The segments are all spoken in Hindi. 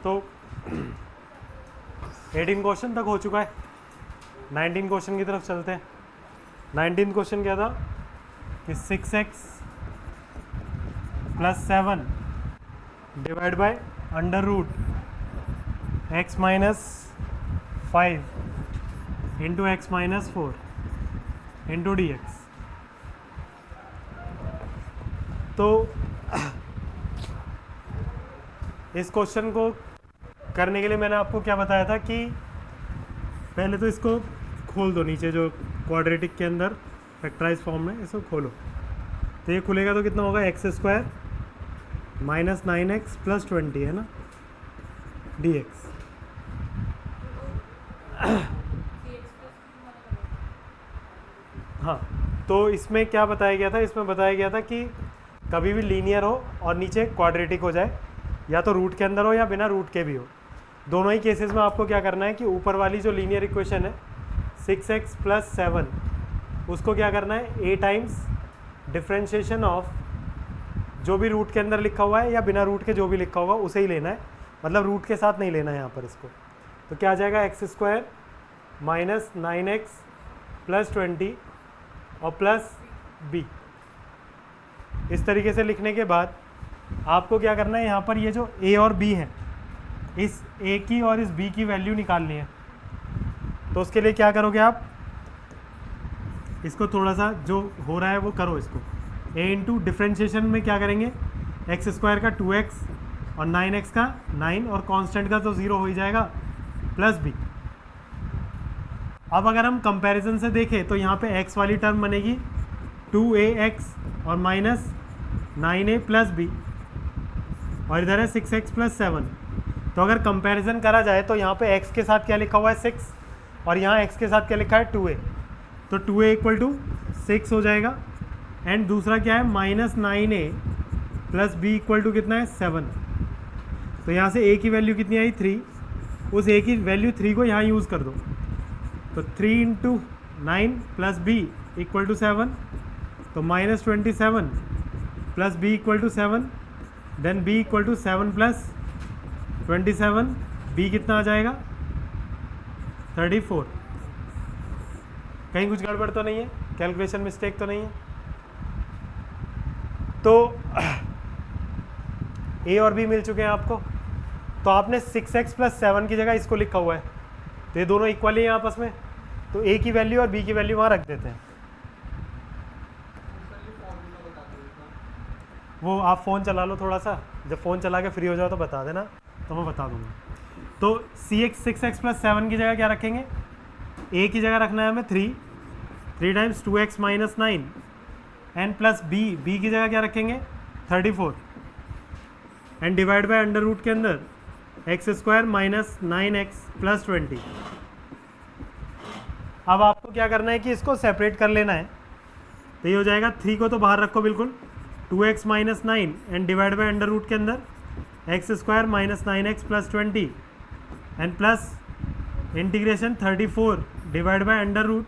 तो 18 क्वेश्चन तक हो चुका है, 19 क्वेश्चन की तरफ चलते हैं। 19 क्वेश्चन क्या था कि 6x + 7 divide by under root x - 5 into x - 4 into dx। तो इस क्वेश्चन को करने के लिए मैंने आपको क्या बताया था कि पहले तो इसको खोल दो, नीचे जो क्वाड्रेटिक के अंदर फैक्टराइज फॉर्म में इसको खोलो, तो ये खुलेगा तो कितना होगा x² - 9x + 20 है ना dx। हाँ, तो इसमें क्या बताया गया था, इसमें बताया गया था कि कभी भी लीनियर हो और नीचे क्वाड्रेटिक हो जाए, या तो रूट के अंदर हो या बिना रूट के भी हो। दोनों ही केसेस में आपको क्या करना है कि ऊपर वाली जो लीनियर इक्वेशन है 6x + 7, उसको क्या करना है a टाइम्स डिफ्रेंशिएशन ऑफ जो भी रूट के अंदर लिखा हुआ है या बिना रूट के जो भी लिखा होगा उसे ही लेना है, मतलब रूट के साथ नहीं लेना है यहाँ पर इसको। तो क्या आ जाएगा x² - 9x + 20 और प्लस b। इस तरीके से लिखने के बाद आपको क्या करना है, यहाँ पर ये जो a और b है, इस a की और इस b की वैल्यू निकालनी है। तो उसके लिए क्या करोगे आप, इसको थोड़ा सा जो हो रहा है वो करो इसको। a इंटू डिफ्रेंशिएशन में क्या करेंगे, x² का 2x और 9x का 9 और कांस्टेंट का तो 0 हो ही जाएगा, प्लस b। अब अगर हम कंपैरिजन से देखें तो यहाँ पे x वाली टर्म बनेगी 2ax और माइनस 9a + b, और इधर है 6x + 7। तो अगर कंपैरिजन करा जाए तो यहाँ पे x के साथ क्या लिखा हुआ है 6 और यहाँ x के साथ क्या लिखा है 2a, तो 2a = 6 हो जाएगा। एंड दूसरा क्या है -9a + b = कितना है 7। तो यहाँ से a की वैल्यू कितनी आई 3, उस a की वैल्यू 3 को यहाँ यूज़ कर दो, तो 3 × 9 + b = 7, तो -27 + b = 7, देन b = 7 + 27, b कितना आ जाएगा 34। कहीं कुछ गड़बड़ तो नहीं है, कैलकुलेशन मिस्टेक तो नहीं है। तो a और b मिल चुके हैं आपको, तो आपने 6x + 7 की जगह इसको लिखा हुआ है, तो ये दोनों इक्वल ही हैं आपस में, तो a की वैल्यू और b की वैल्यू वहाँ रख देते हैं। वो आप फ़ोन चला लो थोड़ा सा, जब फ़ोन चला के फ्री हो जाओ तो बता देना, तो मैं बता दूंगा। तो 6x + 7 की जगह क्या रखेंगे, a की जगह रखना है हमें 3 times 2x - 9 and plus b की जगह क्या रखेंगे 34, and divide by under root के अंदर x² - 9x + 20। अब आपको क्या करना है कि इसको सेपरेट कर लेना है, तो ये हो जाएगा 3 को तो बाहर रखो बिल्कुल, 2x - 9 and divide by under root के अंदर x² - 9x + 20 and plus integration 34 divide by under root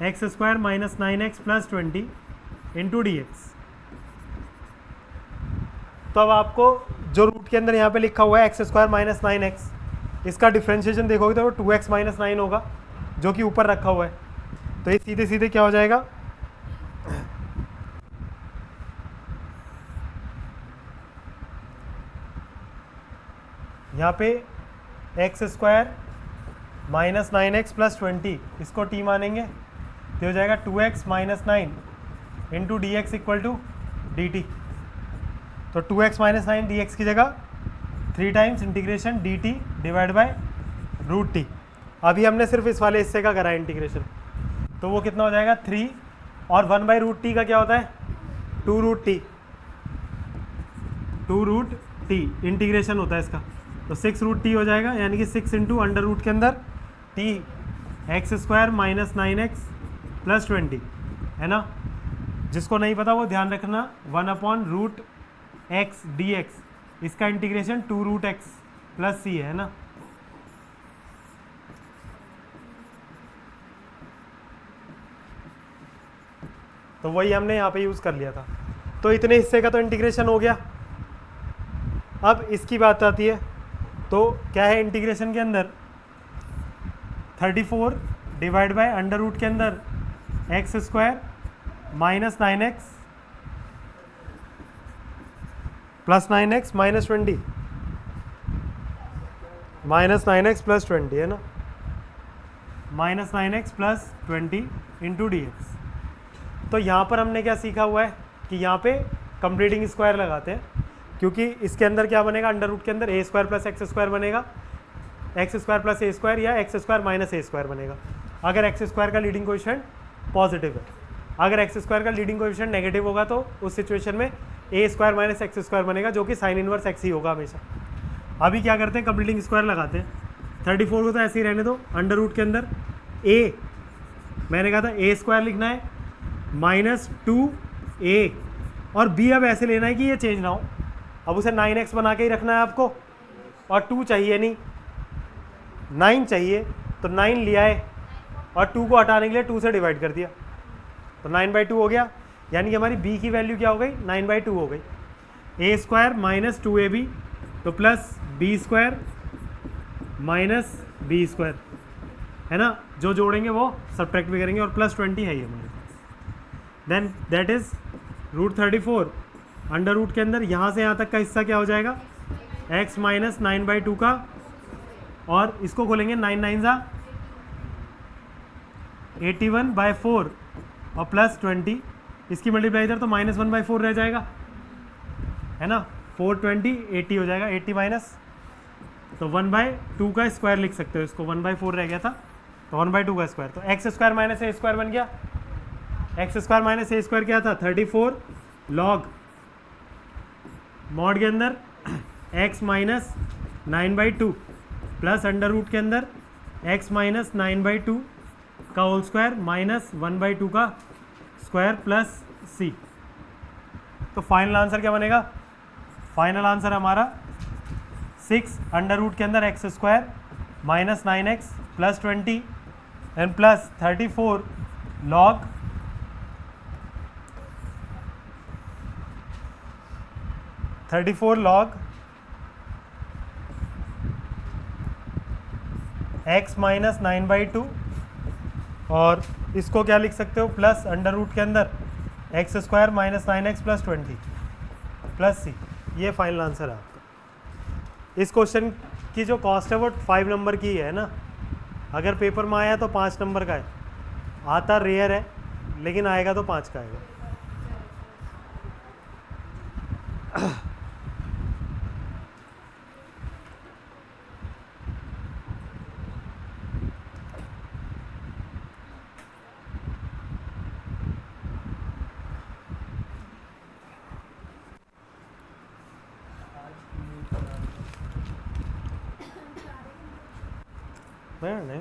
x² - 9x + 20 into dx। तो अब आपको जो रूट के अंदर यहाँ पे लिखा हुआ है x² - 9x, इसका डिफ्रेंशिएशन देखोगे तो वो 2x - 9 होगा जो कि ऊपर रखा हुआ है, तो ये सीधे सीधे क्या हो जाएगा, यहाँ पे x² - 9x + 20 इसको t मानेंगे, तो हो जाएगा 2x - 9 इंटू dx = dt। तो 2x - 9 dx की जगह 3 times integration dt divide by √t। अभी हमने सिर्फ इस वाले हिस्से का करा है इंटीग्रेशन, तो वो कितना हो जाएगा 3, और 1/√t का क्या होता है 2√t, 2√t इंटीग्रेशन होता है इसका, तो 6√t हो जाएगा, यानी कि 6 इंटू अंडर रूट के अंदर t x² - 9x + 20 है ना। जिसको नहीं पता वो ध्यान रखना, 1/√x dx, इसका इंटीग्रेशन 2√x + c है ना। तो वही हमने यहाँ पे यूज़ कर लिया था। तो इतने हिस्से का तो इंटीग्रेशन हो गया। अब इसकी बात आती है तो क्या है इंटीग्रेशन के अंदर 34 डिवाइड बाय अंडर रूट के अंदर x square minus 9x plus 9x minus 20 minus 9x plus 20 है ना, minus 9x plus 20 into d x. तो यहाँ पर हमने क्या सीखा हुआ है कि यहाँ पे कंप्लीटिंग स्क्वायर लगाते हैं, क्योंकि इसके अंदर क्या बनेगा, अंडर रूट के अंदर ए स्क्वायर प्लस एक्स स्क्वायर बनेगा, एक्स स्क्वायर प्लस ए स्क्वायर या x square minus a square बनेगा, अगर एक्स स्क्वायर का लीडिंग कोएफिशिएंट पॉजिटिव है। अगर एक्स स्क्वायर का लीडिंग कोएफिशिएंट नेगेटिव होगा तो उस सिचुएशन में ए स्क्वायर माइनस एक्स स्क्वायर बनेगा, जो कि साइन इनवर्स एक्स ही होगा हमेशा। अभी क्या करते हैं, कंप्लीटिंग स्क्वायर लगाते हैं। 34 को तो ऐसे ही रहने दो, अंडर रूट के अंदर ए, मैंने कहा था ए स्क्वायर लिखना है माइनस 2a, और b अब ऐसे लेना है कि ये चेंज ना हो। अब उसे 9x बना के ही रखना है आपको, और 2 चाहिए नहीं, 9 चाहिए, तो 9 लिया है और 2 को हटाने के लिए 2 से डिवाइड कर दिया, तो 9/2 हो गया। यानी कि हमारी b की वैल्यू क्या हो गई, 9/2 हो गई। a स्क्वायर माइनस 2ab तो plus b square minus b square, है ना, जो जोड़ेंगे वो सब्ट्रैक्ट भी करेंगे, और प्लस 20 है ये हमारे पास। Then that is root 34 under root के अंदर यहाँ से यहाँ तक का हिस्सा क्या हो जाएगा, x माइनस 9/2 का, और इसको खोलेंगे 9 9 जा 81/4 और प्लस 20, इसकी मल्टीप्लाई इधर तो माइनस 1/4 रह जाएगा, है ना, 420 80 हो जाएगा, 80 माइनस, तो 1/2 का स्क्वायर लिख सकते हो इसको, 1/4 रह गया था तो 1/2 का स्क्वायर, तो x square minus a square बन गया। X square minus a square क्या था, 34 लॉग मॉड के अंदर x minus 9/2 plus under root के अंदर x माइनस 9/2 का होल स्क्वायर माइनस 1/2 का स्क्वायर प्लस c। तो फाइनल आंसर क्या बनेगा, फाइनल आंसर हमारा 6 अंडर रूट के अंदर x square minus 9x plus 20 and plus 34 log x minus 9/2, और इसको क्या लिख सकते हो, प्लस अंडर रूट के अंदर x square minus 9x plus 20 plus c। ये फाइनल आंसर है आपका। इस क्वेश्चन की जो कॉस्ट है वो 5 नंबर की है ना, अगर पेपर में आया तो 5 नंबर का है, आता रेयर है लेकिन आएगा तो 5 का आएगा। मैंने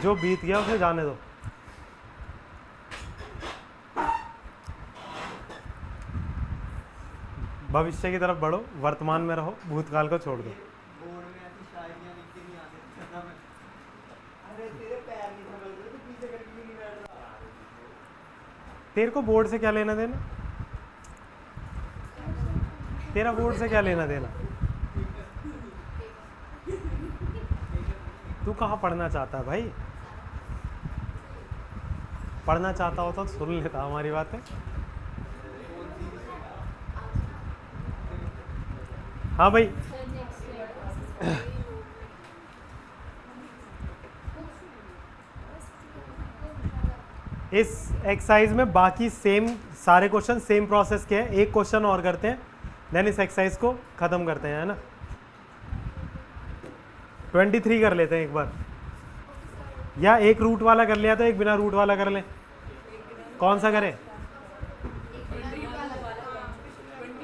जो बीत गया उसे जाने दो। भविष्य की तरफ बढ़ो, वर्तमान में रहो, भूतकाल को छोड़ दो। तेरे को बोर्ड से क्या लेना देना, तेरा बोर्ड से क्या लेना देना, तू कहाँ पढ़ना चाहता है भाई, पढ़ना चाहता हो तो सुन लेता हमारी बातें। हाँ भाई, इस एक्सरसाइज में बाकी सेम सारे क्वेश्चन सेम प्रोसेस के हैं, एक क्वेश्चन और करते हैं देन इस एक्सरसाइज को ख़त्म करते हैं, है ना। 23 कर लेते हैं एक बार, या एक रूट वाला कर लिया तो एक बिना रूट वाला कर लें, कौन सा करें,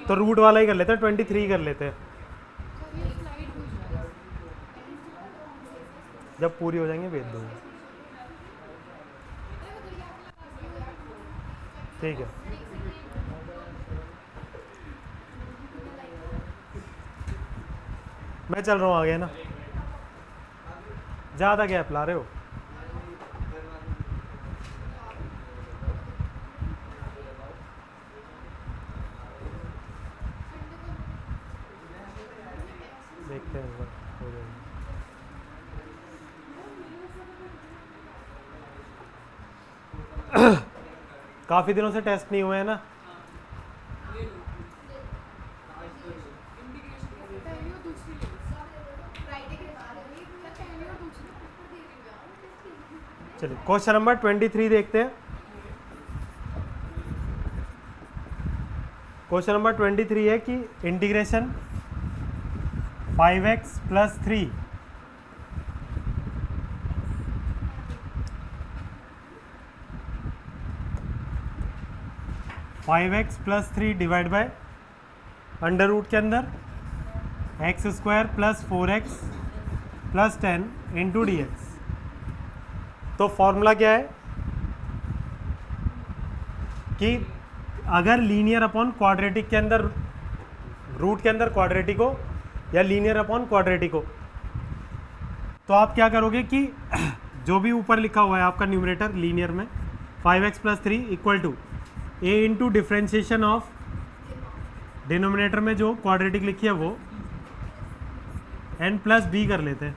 तो रूट वाला ही कर लेते हैं, 23 कर लेते हैं। जब पूरी हो जाएंगे भेज दूंगा। ठीक है, मैं चल रहा हूँ आगे ना, ज़्यादा गैप ला रहे हो। देखते हैं एक बार हो जाएगा। काफ़ी दिनों से टेस्ट नहीं हुए हैं ना। चलिए क्वेश्चन नंबर 23 देखते हैं। क्वेश्चन नंबर 23 है कि integration 5x plus 3 5x plus 3 divide by under root के अंदर x square plus 4x plus 10 into d x. तो फॉर्मूला क्या है कि अगर लीनियर अपॉन क्वाड्रेटिक के अंदर रूट के अंदर क्वाड्रेटिक हो या लीनियर अपॉन क्वाड्रेटिक हो, तो आप क्या करोगे कि जो भी ऊपर लिखा हुआ है आपका न्यूमरेटर लीनियर में 5x plus 3 equal to a into differentiation of denominator में जो क्वाड्रेटिक लिखी है वो n प्लस बी कर लेते हैं।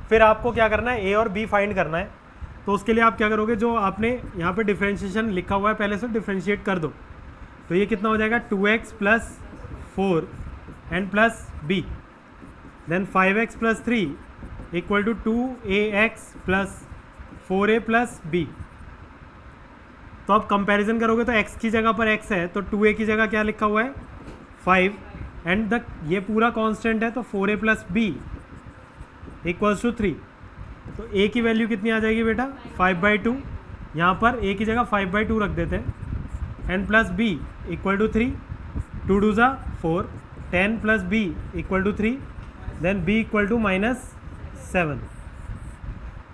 फिर आपको क्या करना है, a और b फाइंड करना है। तो उसके लिए आप क्या करोगे, जो आपने यहाँ पे डिफ्रेंशिएशन लिखा हुआ है पहले से डिफ्रेंशिएट कर दो। तो ये कितना हो जाएगा 2x plus 4 n plus b, then 5x plus 3 equal to 2ax plus 4a plus b। तो अब कंपैरिजन करोगे तो x की जगह पर x है तो 2a की जगह क्या लिखा हुआ है 5 एंड द ये पूरा कांस्टेंट है तो 4a plus b equals to 3। तो a की वैल्यू कितनी आ जाएगी बेटा 5/2, यहाँ पर a की जगह 5/2 रख देते हैं। n plus b equal to 3, 2 2 ज़ा 4, 10 plus b equal to 3, then b equal to -7।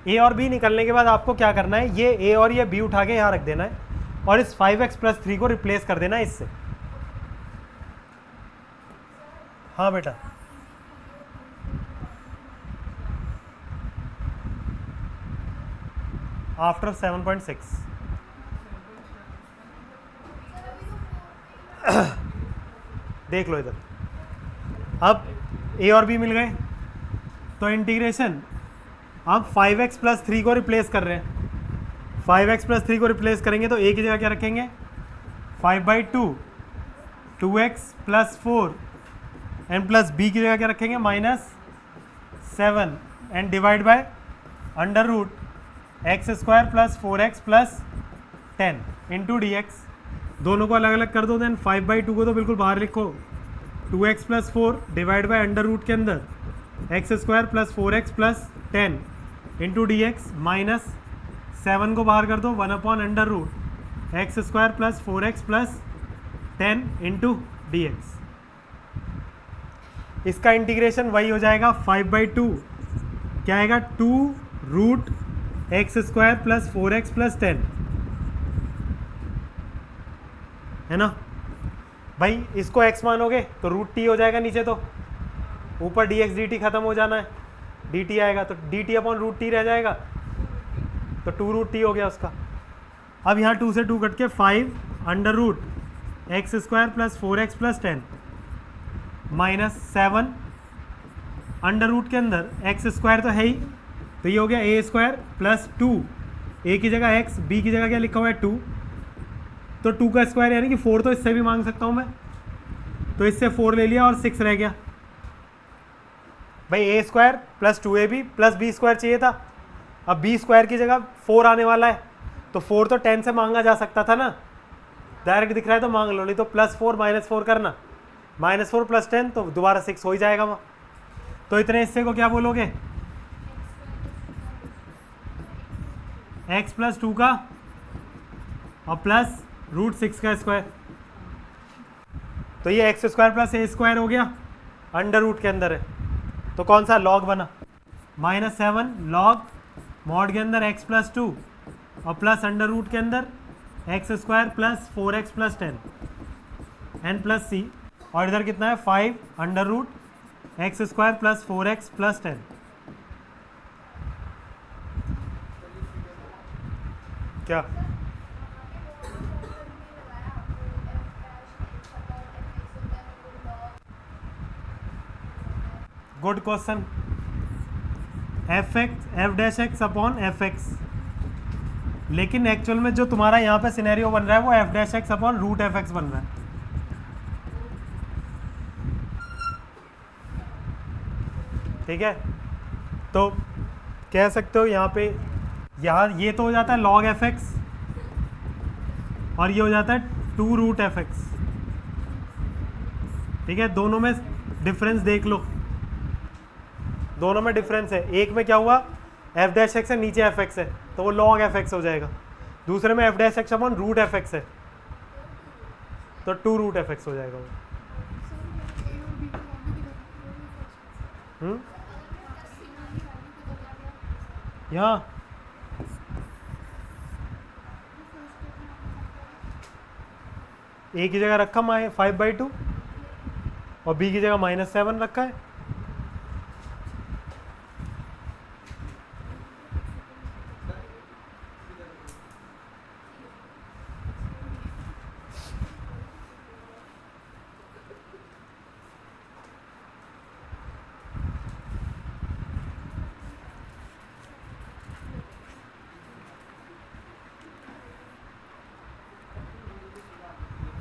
a और b निकलने के बाद आपको क्या करना है, ये a और ये b उठा के यहाँ रख देना है और इस 5x प्लस 3 को रिप्लेस कर देना है इससे। हाँ बेटा, आफ्टर 7.6 देख लो इधर। अब a और b मिल गए तो इंटीग्रेशन अब 5x प्लस 3 को रिप्लेस कर रहे हैं। 5x प्लस 3 को रिप्लेस करेंगे तो a की जगह क्या रखेंगे 5/2, 2x plus 4 and plus b की जगह क्या रखेंगे -7 and divide by under root x square plus 4x plus 10 into d x. दोनों को अलग अलग कर दो, देन 5/2 को तो बिल्कुल बाहर लिखो, 2x plus 4 divide by under root के अंदर x square plus 4x plus 10 into d x, -7 को बाहर कर दो, 1/अंडर root x square plus 4x plus 10 into d x. इसका इंटीग्रेशन वही हो जाएगा 5/2 क्या आएगा 2 root x square plus 4x plus 10 है ना भाई। इसको x मानोगे तो रूट t हो जाएगा, नीचे तो ऊपर dx dt खत्म हो जाना है, dt आएगा तो dt अपॉन रूट t रह जाएगा, तो 2 रूट t हो गया उसका। अब यहाँ 2 से 2 कट के 5 under root x square plus 4x plus 10 -7 under root के अंदर एक्स स्क्वायर तो है ही, तो ये हो गया a स्क्वायर प्लस 2, a की जगह x, b की जगह क्या लिखा हुआ है 2, तो 2 का स्क्वायर यानी कि 4 तो इससे भी मांग सकता हूँ मैं, तो इससे 4 ले लिया और 6 रह गया भाई। a square plus 2ab plus b square चाहिए था, अब b स्क्वायर की जगह 4 आने वाला है तो 4 तो 10 से मांगा जा सकता था ना, डायरेक्ट दिख रहा है तो मांग लो, नहीं तो +4 -4 करना, -4 प्लस 10 तो दोबारा 6 हो ही जाएगा वहाँ। तो इतने हिस्से को क्या बोलोगे x प्लस 2 का और प्लस रूट 6 का स्क्वायर, तो ये x square plus a square हो गया, अंडर रूट के अंदर है तो कौन सा लॉग बना -7 लॉग मॉड के अंदर x + 2 और प्लस अंडर रूट के अंदर x² + 4x + 10 n + c, और इधर कितना है 5 अंडर रूट x² + 4x + 10। क्या good question. f'(x) upon fx, लेकिन एक्चुअल में जो तुम्हारा यहाँ पे सिनेरियो बन रहा है वो f'(x) अपॉन √fx बन रहा है। ठीक है, तो कह सकते हो यहाँ पे, यहाँ ये तो हो जाता है log fx और ये हो जाता है 2√fx। ठीक है, दोनों में डिफरेंस देख लो, दोनों में डिफरेंस है। एक में क्या हुआ, f'(x) है, नीचे fx है, तो वो log fx हो जाएगा। दूसरे में f'(x) अपॉन √fx है, तो 2√fx हो जाएगा वो। यहाँ a की जगह रखा 5/2 और b की जगह -7 रखा है।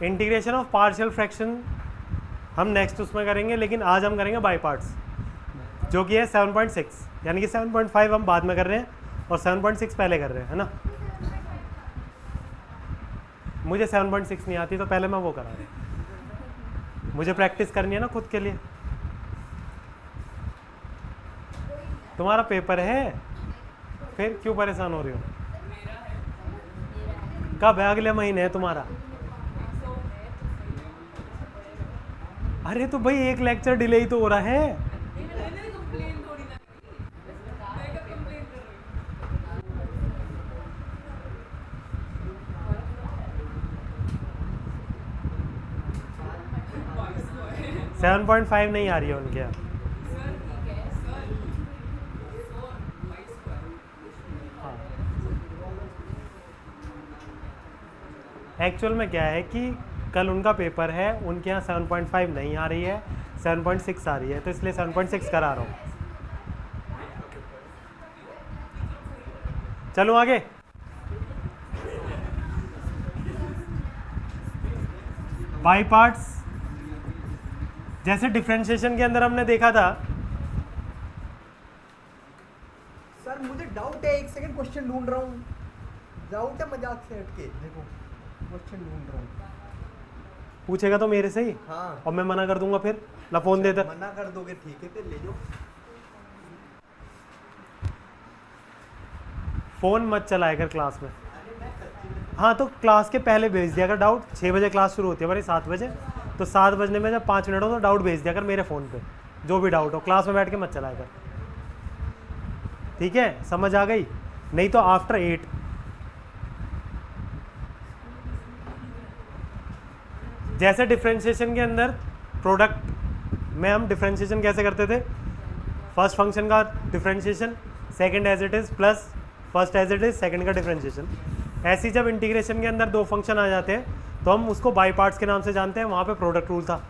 इंटीग्रेशन ऑफ पार्शियल फ्रैक्शन हम नेक्स्ट उसमें करेंगे, लेकिन आज हम करेंगे बाई पार्ट्स, जो कि है 7.6, यानी कि 7.5 हम बाद में कर रहे हैं और 7.6 पहले कर रहे हैं, है ना। मुझे 7.6 नहीं आती, तो पहले मैं वो करा रहा हूँ, मुझे प्रैक्टिस करनी है ना खुद के लिए। तुम्हारा पेपर है, फिर क्यों परेशान हो रही हो? कब है? अगले महीने है तुम्हारा। अरे तो भाई एक लेक्चर डिले ही तो हो रहा है। सर 7.5 नहीं आ रही है उनके यहाँ। एक्चुअल में क्या है कि कल उनका पेपर है, उनके यहाँ 7.5 नहीं आ रही है, 7.6 आ रही है, तो इसलिए 7.6 करा रहा हूँ। चलो आगे। बाई पार्ट्स, जैसे डिफरेंशिएशन के अंदर हमने देखा था। सर मुझे डाउट है, एक सेकंड क्वेश्चन ढूंढ रहा हूँ। डाउट है, मजाक से हटके देखो क्वेश्चन ढूंढ रहा हूँ। पूछेगा तो मेरे से ही। हाँ, और मैं मना कर दूंगा, फिर ला फोन दे दे। मना कर दोगे, ठीक है, तो ले जाओ। फोन मत चलाया कर क्लास में। हाँ, तो क्लास के पहले भेज दिया कर डाउट। 6 बजे क्लास शुरू होती है हमारी, 7 बजे, तो 7 बजने में जब 5 मिनट हो तो डाउट भेज दिया कर मेरे फ़ोन पे, जो भी डाउट हो। क्लास में बैठ के मत चलाया कर, ठीक है? समझ आ गई? नहीं तो आफ्टर 8। जैसे डिफरेंशिएशन के अंदर प्रोडक्ट में हम डिफरेंशिएशन कैसे करते थे, फर्स्ट फंक्शन का differentiation, second as it is plus first as it is second का डिफरेंशिएशन। ऐसे ही जब इंटीग्रेशन के अंदर दो फंक्शन आ जाते हैं तो हम उसको बाई पार्ट्स के नाम से जानते हैं। वहाँ पे प्रोडक्ट रूल था,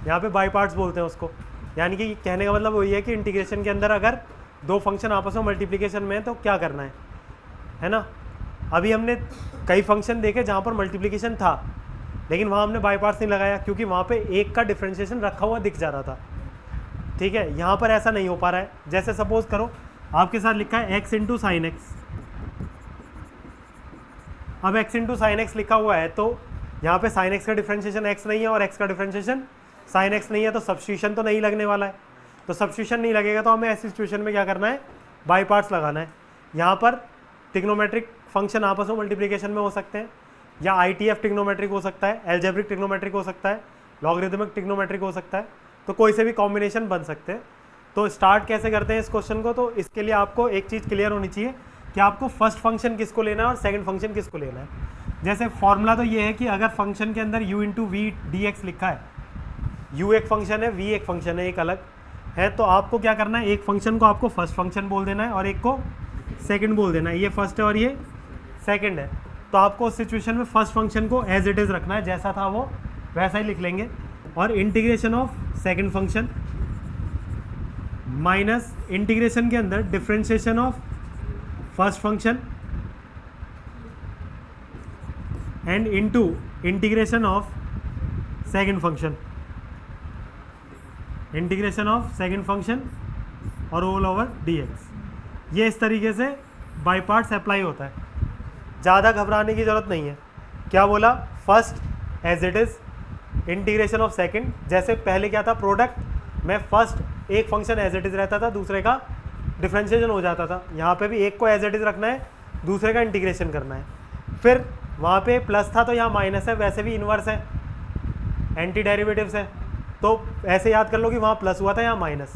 यहाँ पे बाई पार्ट्स बोलते हैं उसको। यानी कि कहने का मतलब वही है कि इंटीग्रेशन के अंदर अगर दो फंक्शन आपस में मल्टीप्लिकेशन में है तो क्या करना है ना। अभी हमने कई फंक्शन देखे जहाँ पर मल्टीप्लिकेशन था, लेकिन वहाँ हमने बाई पार्ट्स नहीं लगाया, क्योंकि वहाँ पे एक का डिफरेंशिएशन रखा हुआ दिख जा रहा था। ठीक है, यहाँ पर ऐसा नहीं हो पा रहा है। जैसे सपोज करो आपके साथ लिखा है x इंटू साइन एक्स। अब x इंटू साइन एक्स लिखा हुआ है, तो यहाँ पे साइन एक्स का डिफरेंशिएशन x नहीं है और x का डिफरेंशिएशन साइन एक्स नहीं है, तो सब्स्टिट्यूशन तो नहीं लगने वाला है। तो सब्स्टिट्यूशन नहीं लगेगा तो हमें ऐसी सिचुएशन में क्या करना है, बाई पार्ट्स लगाना है। यहाँ पर ट्रिग्नोमेट्रिक फंक्शन आपस में मल्टीप्लिकेशन में हो सकते हैं, या ITF ट्रिग्नोमेट्रिक हो सकता है, एल्जेब्रिक ट्रिग्नोमेट्रिक हो सकता है, लॉगरिथमिक ट्रिग्नोमेट्रिक हो सकता है, तो कोई से भी कॉम्बिनेशन बन सकते हैं। तो स्टार्ट कैसे करते हैं इस क्वेश्चन को, तो इसके लिए आपको एक चीज़ क्लियर होनी चाहिए कि आपको फर्स्ट फंक्शन किसको लेना है और सेकंड फंक्शन किसको लेना है। जैसे फॉर्मूला तो ये है कि अगर फंक्शन के अंदर u into v d x लिखा है, u एक फंक्शन है, v एक फंक्शन है, एक अलग है, तो आपको क्या करना है, एक फंक्शन को आपको फर्स्ट फंक्शन बोल देना है और एक को सेकंड बोल देना है। ये फर्स्ट है और ये सेकंड है, तो आपको उस सिचुएशन में फर्स्ट फंक्शन को एज इट इज़ रखना है, जैसा था वो वैसा ही लिख लेंगे, और integration of second function minus integration के अंदर differentiation of first function and into integration of second function, integration of second function और ऑल ओवर dx। ये इस तरीके से बाई पार्ट्स अप्लाई होता है, ज़्यादा घबराने की ज़रूरत नहीं है। क्या बोला, first as it is, integration of second, जैसे पहले क्या था प्रोडक्ट में फर्स्ट एक फंक्शन एज इट इज़ रहता था, दूसरे का डिफरेंशिएशन हो जाता था, यहाँ पे भी एक को एज इट इज़ रखना है, दूसरे का इंटीग्रेशन करना है। फिर वहाँ पे प्लस था तो यहाँ माइनस है, वैसे भी इन्वर्स है, एंटी डेरिवेटिव्स है, तो ऐसे याद कर लो कि वहाँ प्लस हुआ था, यहाँ माइनस,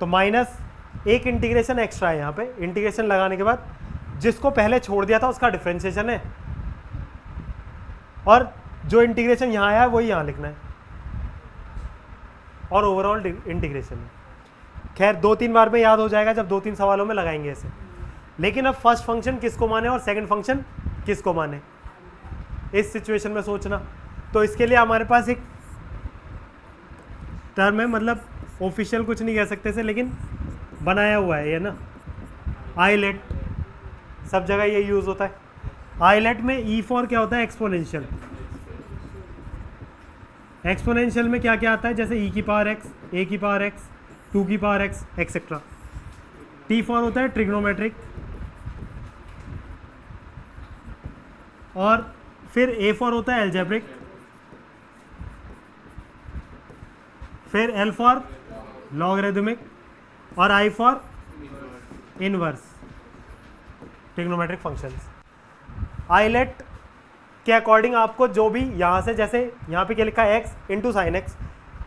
तो माइनस एक इंटीग्रेशन एक्स्ट्रा है यहाँ पे। इंटीग्रेशन लगाने के बाद जिसको पहले छोड़ दिया था उसका डिफरेंशिएशन है, और जो इंटीग्रेशन यहाँ आया है वही यहाँ लिखना है, और ओवरऑल इंटीग्रेशन है। खैर 2-3 बार में याद हो जाएगा जब 2-3 सवालों में लगाएंगे ऐसे। लेकिन अब फर्स्ट फंक्शन किसको माने और सेकंड फंक्शन किसको माने, इस सिचुएशन में सोचना। तो इसके लिए हमारे पास एक टर्म है, मतलब ऑफिशियल कुछ नहीं कह सकते इसे, लेकिन बनाया हुआ है ये ना, आईलेट, सब जगह ये यूज़ होता है। आईलेट में ई फॉर क्या होता है, एक्सपोनेंशियल। एक्सपोनेंशियल में क्या क्या आता है, जैसे ई की पावर एक्स, ए की पावर एक्स, 2 की power x, etcetera. T for होता है ट्रिग्नोमेट्रिक, और फिर ए फॉर होता है एल्जेब्रिक, फिर एल फॉर लॉगरिदमिक, और I for inverse trigonometric functions. ILATE के अकॉर्डिंग आपको जो भी यहाँ से, जैसे यहाँ पे क्या लिखा है, x into sine x,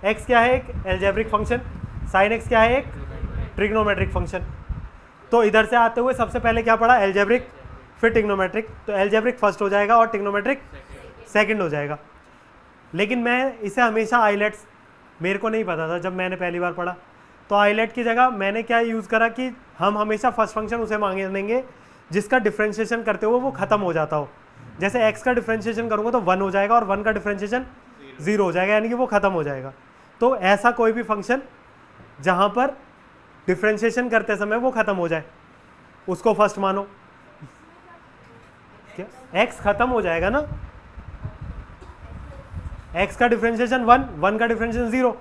x क्या है, एक एल्जेब्रिक फंक्शन, साइन एक्स क्या है, एक ट्रिग्नोमेट्रिक फंक्शन। तो इधर से आते हुए सबसे पहले क्या पढ़ा, एल्जेब्रिक, फिर ट्रिग्नोमेट्रिक, तो एल्जेब्रिक फर्स्ट हो जाएगा और ट्रिग्नोमेट्रिक सेकंड हो जाएगा। लेकिन मैं इसे हमेशा आईलेट्स, मेरे को नहीं पता था जब मैंने पहली बार पढ़ा, तो आईलेट की जगह मैंने क्या यूज़ करा कि हम हमेशा फर्स्ट फंक्शन उसे मांगेंगे जिसका डिफरेंशिएशन करते हुए वो ख़त्म हो जाता हो। जैसे x का डिफरेंशिएशन करूँगा तो 1 हो जाएगा, और 1 का डिफरेंशिएशन 0 हो जाएगा, यानी कि वो ख़त्म हो जाएगा। तो ऐसा कोई भी फंक्शन जहाँ पर डिफरेंशिएशन करते समय वो ख़त्म हो जाए उसको फर्स्ट मानो। क्या x ख़त्म हो जाएगा ना, x का डिफरेंशिएशन 1, 1 का डिफरेंशिएशन 0,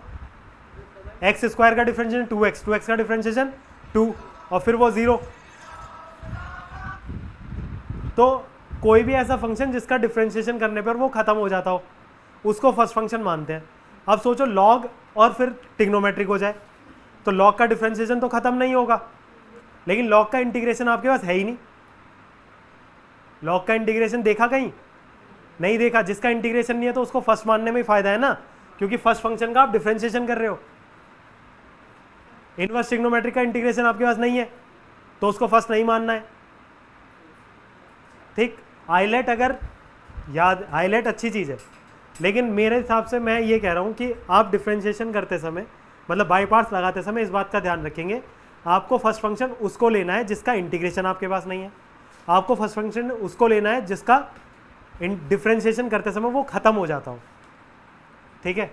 एक्स स्क्वायर का डिफरेंशिएशन 2x, 2x का डिफरेंशिएशन 2, और फिर वो 0। तो कोई भी ऐसा फंक्शन जिसका डिफरेंशिएशन करने पर वो ख़त्म हो जाता हो उसको फर्स्ट फंक्शन मानते हैं। अब सोचो लॉग और फिर ट्रिग्नोमेट्रिक हो जाए, तो लॉग का डिफरेंशिएशन तो ख़त्म नहीं होगा, लेकिन लॉग का इंटीग्रेशन आपके पास है ही नहीं। लॉग का इंटीग्रेशन देखा कहीं, नहीं देखा। जिसका इंटीग्रेशन नहीं है तो उसको फर्स्ट मानने में ही फायदा है ना, क्योंकि फर्स्ट फंक्शन का आप डिफरेंशिएशन कर रहे हो। इनवर्स ट्रिग्नोमेट्रिक का इंटीग्रेशन आपके पास नहीं है तो उसको फर्स्ट नहीं मानना है। ठीक, आईलेट अगर याद, आईलेट अच्छी चीज़ है, लेकिन मेरे हिसाब से मैं ये कह रहा हूँ कि आप डिफरेंशिएशन करते समय, मतलब बाई पार्ट्स लगाते समय इस बात का ध्यान रखेंगे, आपको फर्स्ट फंक्शन उसको लेना है जिसका इंटीग्रेशन आपके पास नहीं है। आपको फर्स्ट फंक्शन उसको लेना है जिसका डिफरेंशिएशन करते समय वो ख़त्म हो जाता हो। ठीक है,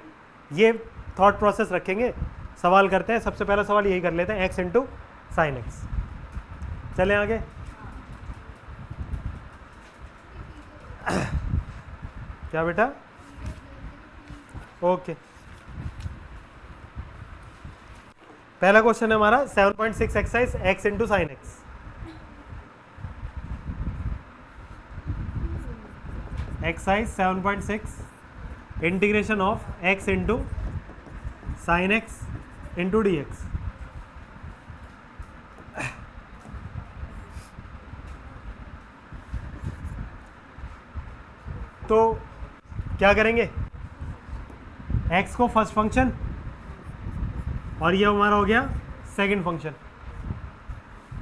ये थॉट प्रोसेस रखेंगे। सवाल करते हैं, सबसे पहला सवाल यही कर लेते हैं, x इंटू साइन एक्स। चलें आगे। क्या बेटा, ओके। पहला क्वेश्चन है हमारा 7.6 exercise, x into sine x. Exercise 7.6, integration of x into sine x into d x. तो क्या करेंगे, x को फर्स्ट फंक्शन, और ये हमारा हो गया सेकंड फंक्शन।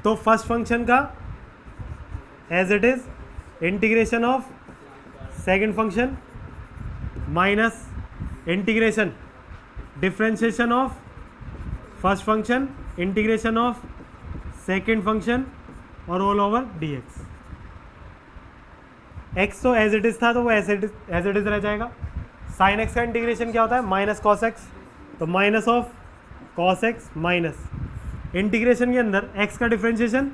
तो फर्स्ट फंक्शन का as it is integration of second function minus integration differentiation of first function integration of second function और ऑल ओवर dx। x तो एज इट इज था तो वो एज इट इज रह जाएगा। साइन एक्स का इंटीग्रेशन क्या होता है? माइनस कॉस एक्स, तो minus of cos x minus integration के अंदर x का डिफरेंशिएशन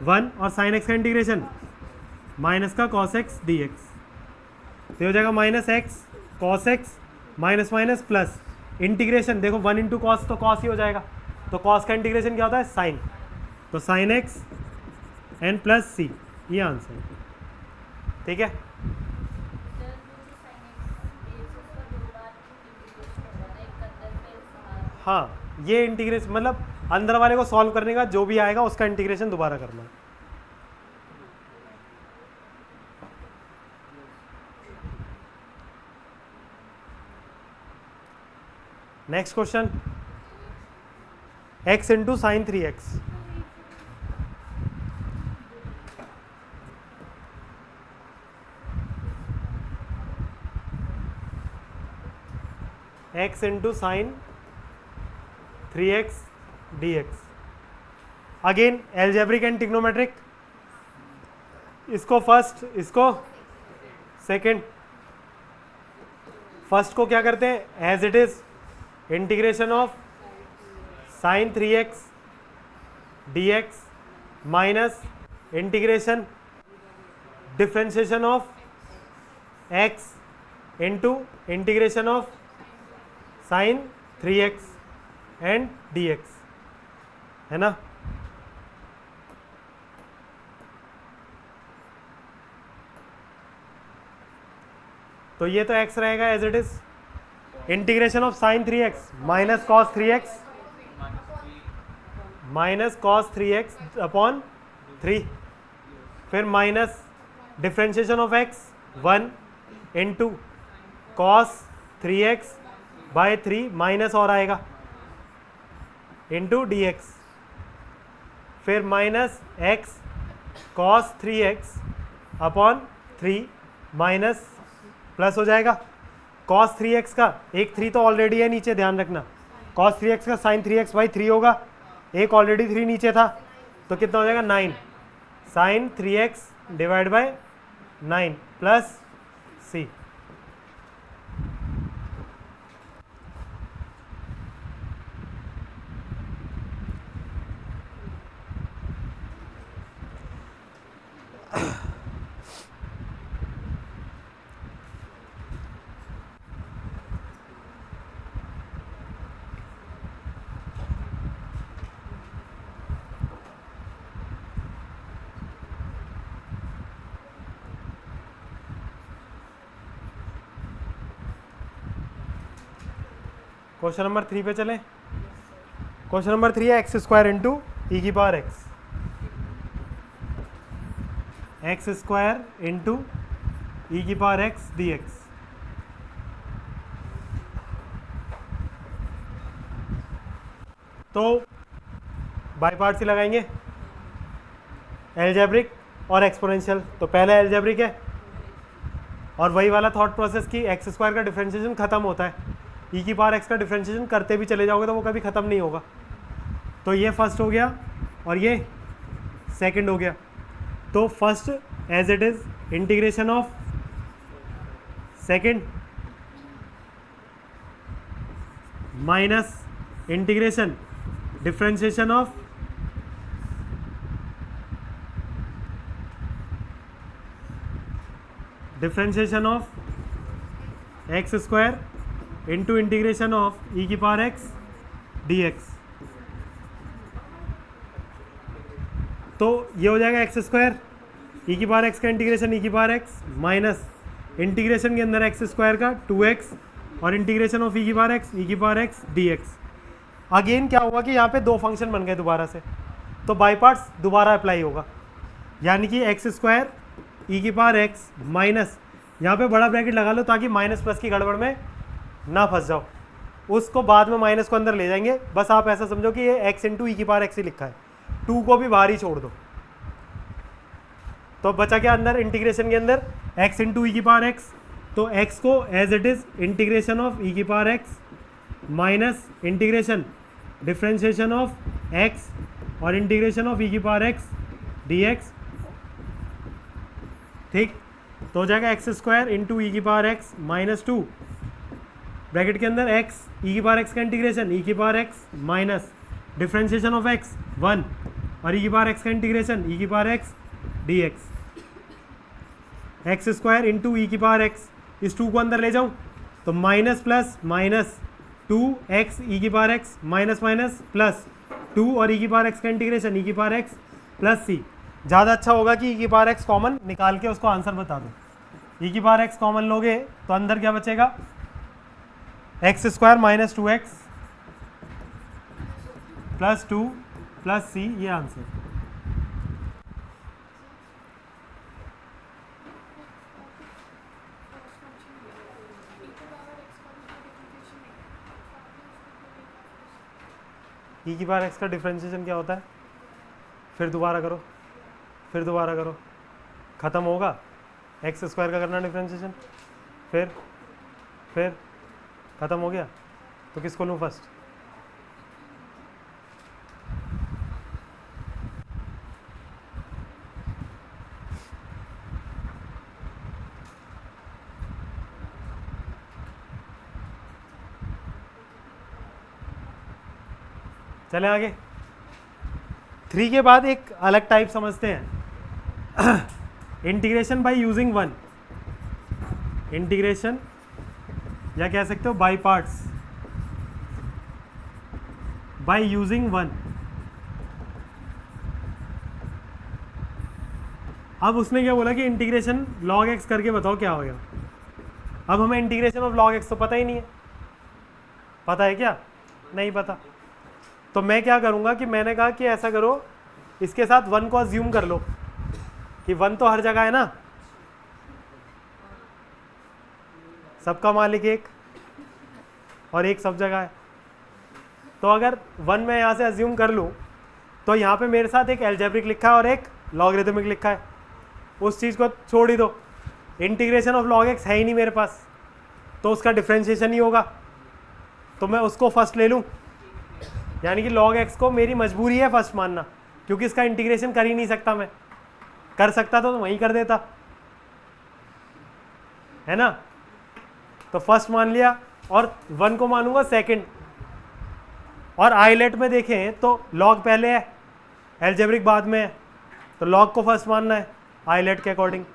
1 और साइन एक्स का इंटीग्रेशन माइनस का कॉस एक्स डी एक्स। तो हो जाएगा minus x cos x minus minus plus integration, देखो 1 इंटू कॉस तो कॉस ही हो जाएगा, तो कॉस का इंटीग्रेशन क्या होता है? साइन, तो sine x N plus c, ये आंसर है। ठीक है, हाँ ये इंटीग्रेशन मतलब अंदर वाले को सॉल्व करने का जो भी आएगा उसका इंटीग्रेशन दोबारा करना है। Next question, x into sine 3x। x into sine 3x dx। Again algebraic and trigonometric, इसको फर्स्ट इसको सेकंड। फर्स्ट को क्या करते हैं? As it is integration of sine 3x dx minus integration differentiation of x into integration of sine 3x and dx, है ना। तो ये तो x रहेगा as it is, integration of sine 3x minus cos 3x minus cos 3x upon 3, फिर minus differentiation of x 1 into cos 3x by 3 minus और आएगा इंटू dx, फिर minus x cos 3x upon 3 minus plus हो जाएगा कॉस 3x का, एक 3 तो ऑलरेडी है नीचे, ध्यान रखना। कॉस 3x का साइन 3x बाई 3 होगा, एक ऑलरेडी 3 नीचे था, तो कितना हो जाएगा 9 sine 3x divide by 9 plus c। Question number 3 पे चलें। क्वेश्चन नंबर 3 है एक्स स्क्वायर इंटू ई की power x, x square into e की पावर एक्स डी एक्स। तो बाई पार्ट से लगाएंगे एल्जेब्रिक और एक्सपोनेंशियल। तो पहले एल्जेब्रिक है और वही वाला थॉट प्रोसेस कि एक्स स्क्वायर का डिफरेंशिएशन खत्म होता है, ई की पावर एक्स का डिफरेंशिएशन करते भी चले जाओगे तो वो कभी ख़त्म नहीं होगा। तो ये फर्स्ट हो गया और ये सेकंड हो गया। तो first as it is integration of second minus integration differentiation of x square into integration of e की पावर एक्स डी एक्स। तो ये हो जाएगा एक्स स्क्वायर ई की पावर एक्स का इंटीग्रेशन ई की पावर एक्स माइनस इंटीग्रेशन के अंदर एक्स स्क्वायर का 2x और इंटीग्रेशन ऑफ ई की power x d x. Again क्या होगा कि यहाँ पे दो फंक्शन बन गए दोबारा से, तो बाई पार्ट्स दोबारा अप्लाई होगा, यानी कि एक्स स्क्वायर ई की पावर एक्स माइनस, यहाँ पे बड़ा ब्रैकेट लगा लो ताकि माइनस प्लस की गड़बड़ में ना फंस जाओ, उसको बाद में माइनस को अंदर ले जाएंगे। बस आप ऐसा समझो कि ये x इंटू ई की पावर x ही लिखा है, 2 को भी बाहर ही छोड़ दो। तो बचा क्या अंदर इंटीग्रेशन के अंदर, x इंटू ई की पावर x। तो x को as it is integration of e की power x minus integration differentiation of x और इंटीग्रेशन ऑफ ई की पावर x dx, ठीक। तो हो जाएगा एक्स स्क्वायर इंटू ई की पावर x माइनस 2 ब्रैकेट के अंदर x ई की पावर x का इंटीग्रेशन ई की power x minus differentiation of x 1 और ई की पावर x का इंटीग्रेशन ई की power x dx, x square into e की पावर x। इस 2 को अंदर ले जाऊं तो माइनस प्लस माइनस 2x ई की power x minus minus plus 2 और ई की पावर x का इंटीग्रेशन ई की पावर x प्लस c। ज़्यादा अच्छा होगा कि ई की पावर x कॉमन निकाल के उसको आंसर बता दो। ई की पावर x कॉमन लोगे तो अंदर क्या बचेगा, x square minus 2x plus 2 plus c, ये आंसर। ई की पावर x का डिफ्रेंशिएशन क्या होता है, फिर दोबारा करो, फिर दोबारा करो, ख़त्म होगा। एक्स स्क्वायर का करना डिफ्रेंशिएशन, फिर ख़त्म हो गया। तो किसको लूँ फर्स्ट, चले आगे। 3 के बाद एक अलग टाइप समझते हैं, इंटीग्रेशन बाय यूजिंग 1, इंटीग्रेशन या कह सकते हो बाय पार्ट्स बाय यूजिंग 1। अब उसने क्या बोला कि इंटीग्रेशन log x करके बताओ क्या होगा। अब हमें इंटीग्रेशन ऑफ log x तो पता ही नहीं है, पता है क्या, नहीं पता। तो मैं क्या करूँगा कि मैंने कहा कि ऐसा करो, इसके साथ 1 को अज्यूम कर लो कि 1 तो हर जगह है ना, सबका मालिक एक और एक सब जगह है। तो अगर 1 मैं यहाँ से अज्यूम कर लूँ तो यहाँ पे मेरे साथ एक एल्जेब्रिक लिखा है और एक लॉगरिथमिक लिखा है, उस चीज़ को छोड़ ही दो। इंटीग्रेशन ऑफ log x है ही नहीं मेरे पास, तो उसका डिफ्रेंशिएशन ही होगा, तो मैं उसको फर्स्ट ले लूँ। यानी कि log x को मेरी मजबूरी है फर्स्ट मानना, क्योंकि इसका इंटीग्रेशन कर ही नहीं सकता मैं, कर सकता तो वहीं कर देता, है ना। तो फर्स्ट मान लिया और 1 को मानूंगा सेकंड। और आइलेट में देखें तो log पहले है, एल्जेब्रिक बाद में है, तो log को फर्स्ट मानना है आइलेट के अकॉर्डिंग।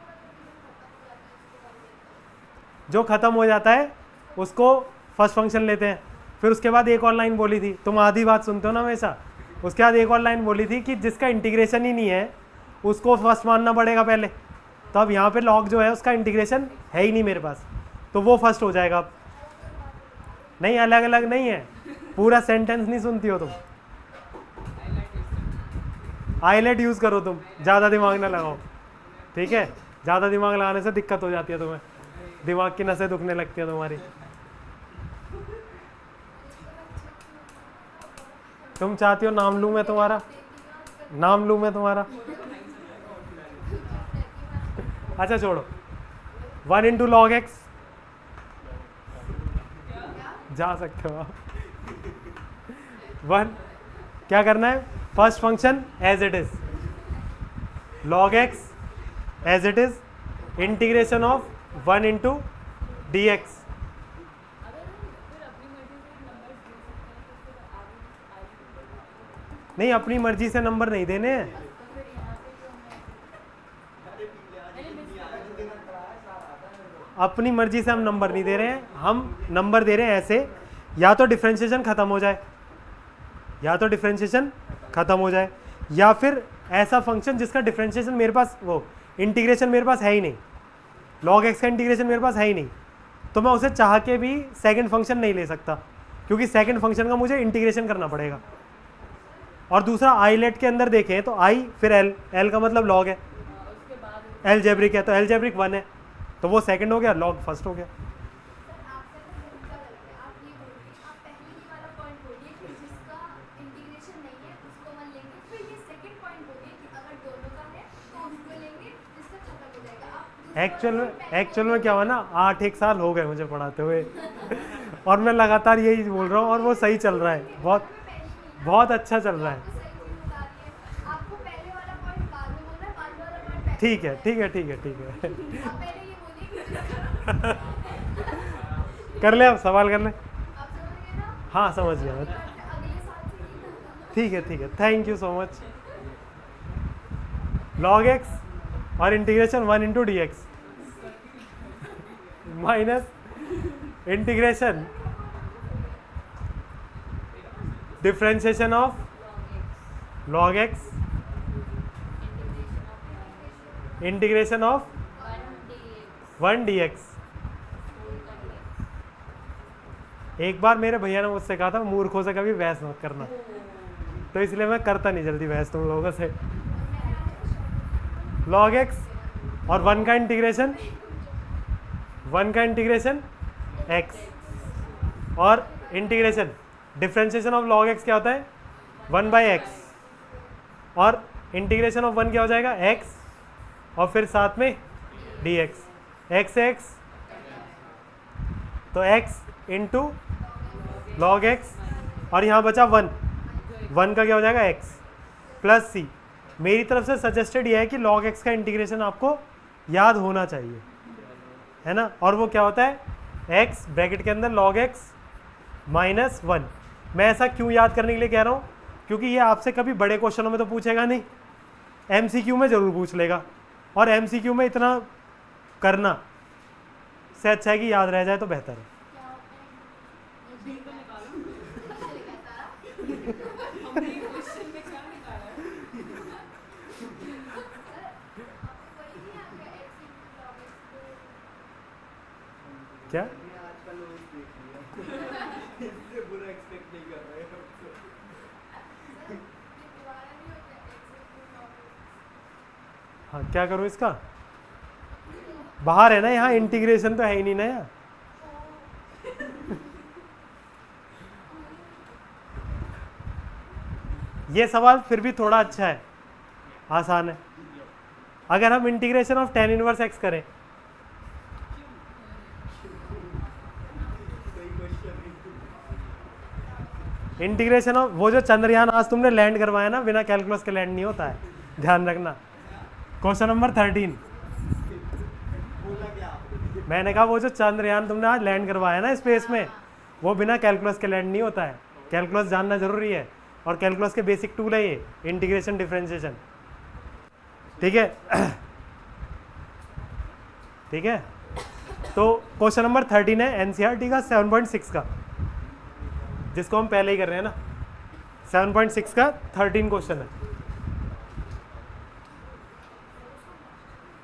जो ख़त्म हो जाता है उसको फर्स्ट फंक्शन लेते हैं। फिर उसके बाद एक और लाइन बोली थी, तुम आधी बात सुनते हो ना हमेशा, उसके बाद एक और लाइन बोली थी कि जिसका इंटीग्रेशन ही नहीं है उसको फर्स्ट मानना पड़ेगा पहले। तो अब यहाँ पे log जो है उसका इंटीग्रेशन है ही नहीं मेरे पास, तो वो फर्स्ट हो जाएगा। अब नहीं, अलग अलग नहीं है, पूरा सेंटेंस नहीं सुनती हो तुम, आईलेट यूज़ करो तुम, ज़्यादा दिमाग ना लगाओ, ठीक है। ज़्यादा दिमाग लगाने से दिक्कत हो जाती है तुम्हें, दिमाग की नसें दुखने लगती है तुम्हारी। तुम चाहती हो नाम लूँ मैं तुम्हारा, नाम लूँ मैं तुम्हारा, अच्छा छोड़ो। 1 इंटू log x, जा सकते हो आप। 1 क्या करना है, first function as it is, log x as it is, integration of 1 into dx। नहीं, अपनी मर्जी से नंबर नहीं देने हैं, अपनी मर्जी से हम नंबर नहीं दे रहे हैं, हम नंबर दे रहे हैं ऐसे, या तो डिफ्रेंशिएशन ख़त्म हो जाए, या तो डिफ्रेंशिएशन ख़त्म हो जाए, या फिर ऐसा फंक्शन जिसका डिफ्रेंशिएशन मेरे पास, वो इंटीग्रेशन मेरे पास है ही नहीं, log x का इंटीग्रेशन मेरे पास है ही नहीं, तो मैं उसे चाह के भी सेकंड फंक्शन नहीं ले सकता, क्योंकि सेकंड फंक्शन का मुझे इंटीग्रेशन करना पड़ेगा। और दूसरा आइलेट के अंदर देखें तो आई फिर एल, एल का मतलब log है, एलजेब्रिक है तो एलजेब्रिक 1 है, तो वो सेकंड हो गया, log फर्स्ट हो गया। एक्चुअल में क्या हुआ ना, 8 साल हो गए मुझे पढ़ाते हुए और मैं लगातार यही बोल रहा हूँ और वो सही चल रहा है, बहुत बहुत अच्छा चल रहा है। आपको पहले वाला पॉइंट बाद में बोलना है, बाद वाला पॉइंट पहले ठीक है ठीक है ठीक है ठीक है आप पहले ये बोलिए कि कर ले, अब सवाल कर ले। आप समझ गए ना। हाँ समझ गया मैं। अगले साल से नहीं करना। ठीक है, thank you so much. log x और integration 1 into d x minus integration differentiation of log x integration of 1 dx। एक बार मेरे भैया ने मुझसे कहा था मूर्खों से कभी बहस मत करना, तो इसलिए मैं करता नहीं जल्दी बहस तुम लोगों से। log x और 1 का इंटीग्रेशन x और integration differentiation of log x क्या होता है 1/x और इंटीग्रेशन ऑफ 1 क्या हो जाएगा x और फिर साथ में dx x तो x इंटू log x और यहाँ बचा 1 का क्या हो जाएगा x प्लस c। मेरी तरफ से सजेस्टेड ये है कि log x का इंटीग्रेशन आपको याद होना चाहिए, है ना। और वो क्या होता है x ब्रैकेट के अंदर log x माइनस 1। मैं ऐसा क्यों याद करने के लिए कह रहा हूँ, क्योंकि ये आपसे कभी बड़े क्वेश्चनों में तो पूछेगा नहीं, MCQ में ज़रूर पूछ लेगा, और MCQ में इतना करना से अच्छा है कि याद रह जाए तो बेहतर है। क्या आजकल लोग देख लिया इससे बुरा एक्सपेक्ट नहीं कर रहे हैं। हाँ क्या करूँ इसका, बाहर है ना, यहाँ इंटीग्रेशन तो है ही नहीं ना यहाँ। ये सवाल फिर भी थोड़ा अच्छा है, आसान है। अगर हम integration of tan inverse x करें, इंटीग्रेशन ऑफ वो जो चंद्रयान आज तुमने लैंड करवाया ना, बिना कैलकुलस के लैंड नहीं होता है, ध्यान रखना। क्वेश्चन नंबर 13 मैंने कहा वो जो चंद्रयान तुमने आज लैंड करवाया ना स्पेस में, वो बिना कैलकुलस के लैंड नहीं होता है। कैलकुलस जानना जरूरी है, और कैलकुलस के बेसिक टूल है ये इंटीग्रेशन डिफरेंशिएशन, ठीक है ठीक है। तो क्वेश्चन नंबर 13 है एनसीईआरटी का 7.6 का, जिसको हम पहले ही कर रहे हैं ना। 7.6 का 13 क्वेश्चन है।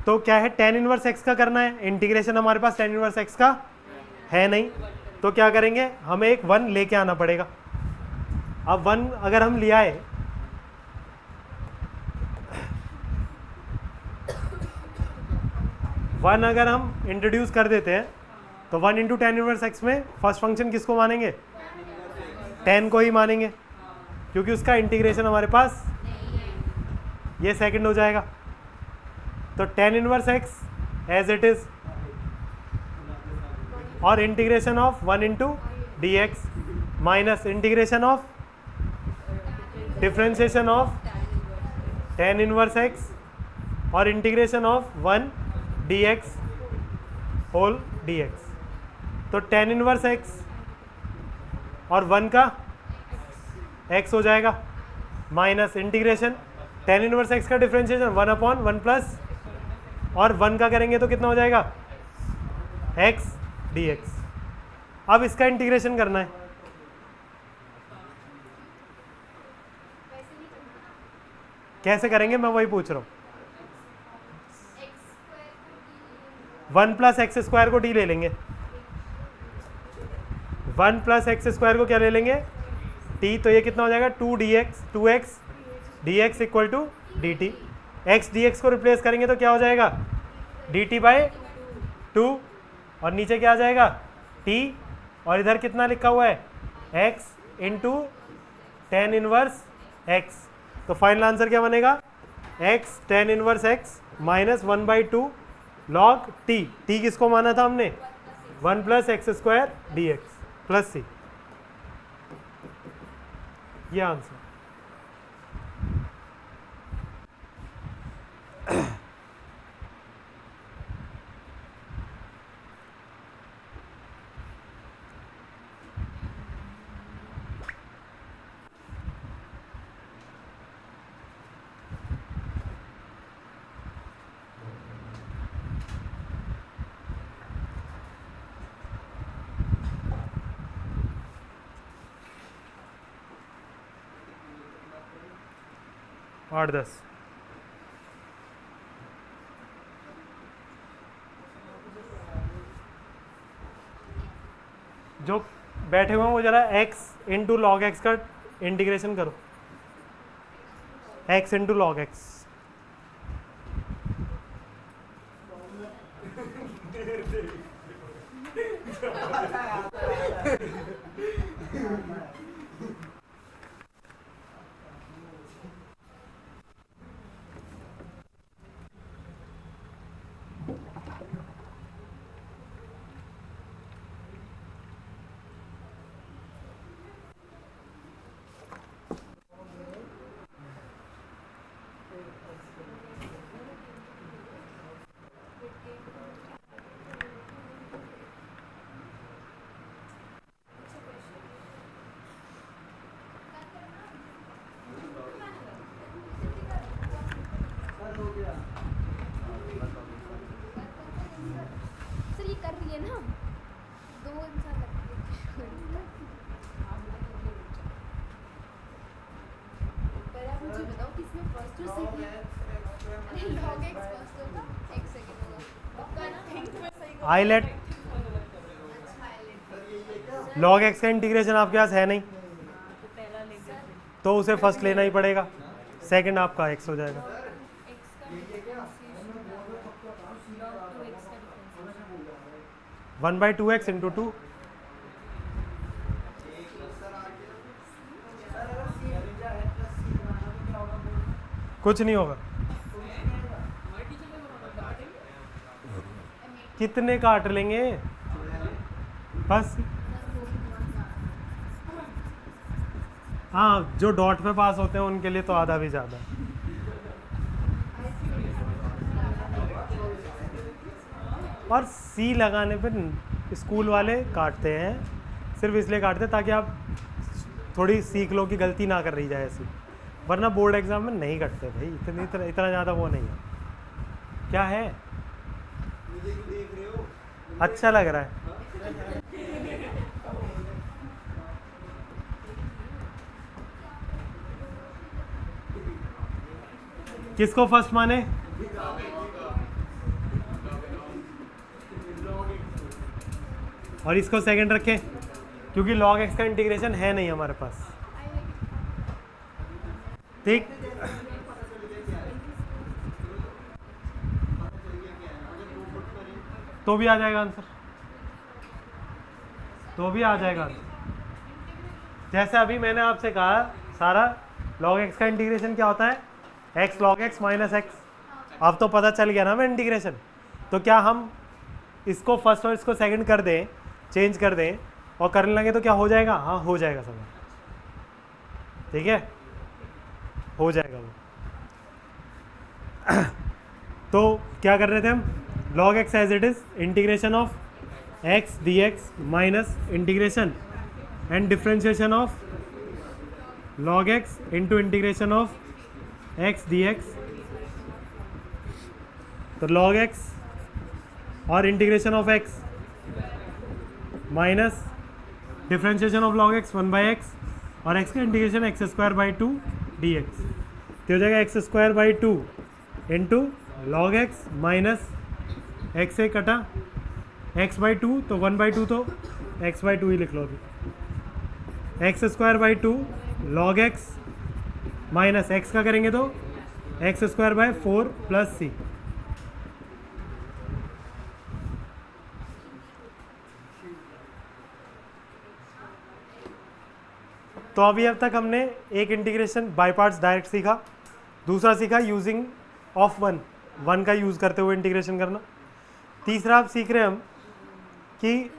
तो क्या है, tan इनवर्स x का करना है। इंटीग्रेशन हमारे पास tan इनवर्स x का है नहीं, तो क्या करेंगे, हमें एक 1 लेके आना पड़ेगा। अब 1 अगर हम ले आए, वन अगर हम इंट्रोड्यूस कर देते हैं, तो 1 इंटू tan इनवर्स x में फर्स्ट फंक्शन किसको मानेंगे, tan को ही मानेंगे, क्योंकि उसका इंटीग्रेशन हमारे पास ये सेकंड हो जाएगा। तो tan inverse x as it is, और integration of 1 into d x minus integration of differentiation of tan inverse x और integration of 1 dx whole dx। तो tan इनवर्स x और 1 का x हो जाएगा minus integration tan inverse x का डिफ्रेंशिएशन 1/1 प्लस, और 1 का करेंगे तो कितना हो जाएगा x dx। अब इसका इंटीग्रेशन करना है, कैसे करेंगे मैं वही पूछ रहा हूँ। 1 प्लस एक्स स्क्वायर को डी ले लेंगे, 1 प्लस एक्स स्क्वायर को क्या ले लेंगे टी, तो ये कितना हो जाएगा 2x dx equal to d t. X d x को रिप्लेस करेंगे तो क्या हो जाएगा डी टी बाई 2, और नीचे क्या आ जाएगा t, और इधर कितना लिखा हुआ है x into tan inverse x। तो फाइनल आंसर क्या बनेगा x tan inverse x minus 1/2 log t, t किसको माना था हमने, 1 plus x square d x plus c, ये आंसर। आठ 10 जो बैठे हुए हैं वो जरा x इंटू लॉग एक्स का इंटीग्रेशन करो, x into log x. Sir ये कर रही है ना, दो इंसान पर आप मुझे बताओ कि इसमें फर्स्ट और सेकंड, अरे log x फर्स्ट होगा, एक सेकंड होगा पक्का ना, आई लेट लॉग एक्स का इंटीग्रेशन आपके पास है नहीं, तो उसे फर्स्ट लेना ही पड़ेगा, सेकंड आपका एक्स हो जाएगा। One by two x into two, कुछ नहीं होगा। कितने काट लेंगे बस, हाँ जो डॉट पे पास होते हैं उनके लिए तो आधा भी ज़्यादा। और सी लगाने पे स्कूल वाले काटते हैं, सिर्फ इसलिए काटते हैं ताकि आप थोड़ी सीख लो कि गलती ना कर रही जाए ऐसी, वरना बोर्ड एग्जाम में नहीं कटते भाई, इतना ज़्यादा वो नहीं है। क्या है, अच्छा लग रहा है। किसको फर्स्ट माने, और इसको सेकंड रखें, क्योंकि log x का इंटीग्रेशन है नहीं हमारे पास, ठीक। तो भी आ जाएगा आंसर, तो भी आ जाएगा आंसर। जैसे अभी मैंने आपसे कहा सारा log x का इंटीग्रेशन क्या होता है, x log x minus x. अब तो पता चल गया ना मैं इंटीग्रेशन, तो क्या हम इसको फर्स्ट और इसको सेकंड कर दें, चेंज कर दें और करने लगे तो क्या हो जाएगा, हाँ हो जाएगा समझ, ठीक है, हो जाएगा वो। तो क्या कर रहे थे हम, log x as it is integration of x dx minus integration and differentiation of log x into integration of x dx। तो log x और integration of x minus differentiation of log x 1/x और x का integration x square by 2 dx, तो हो जाएगा x square by 2 into log x minus x से कटा x बाई 2, तो 1/2, तो x बाई 2 ही लिख लो अभी। x square by 2 log x minus x का करेंगे तो x स्क्वायर बाई 4 प्लस सी। तो अभी अब तक हमने एक इंटीग्रेशन बाय पार्ट्स डायरेक्ट सीखा, दूसरा सीखा यूजिंग ऑफ वन का यूज़ करते हुए इंटीग्रेशन करना, तीसरा आप सीख रहे हैं हम कि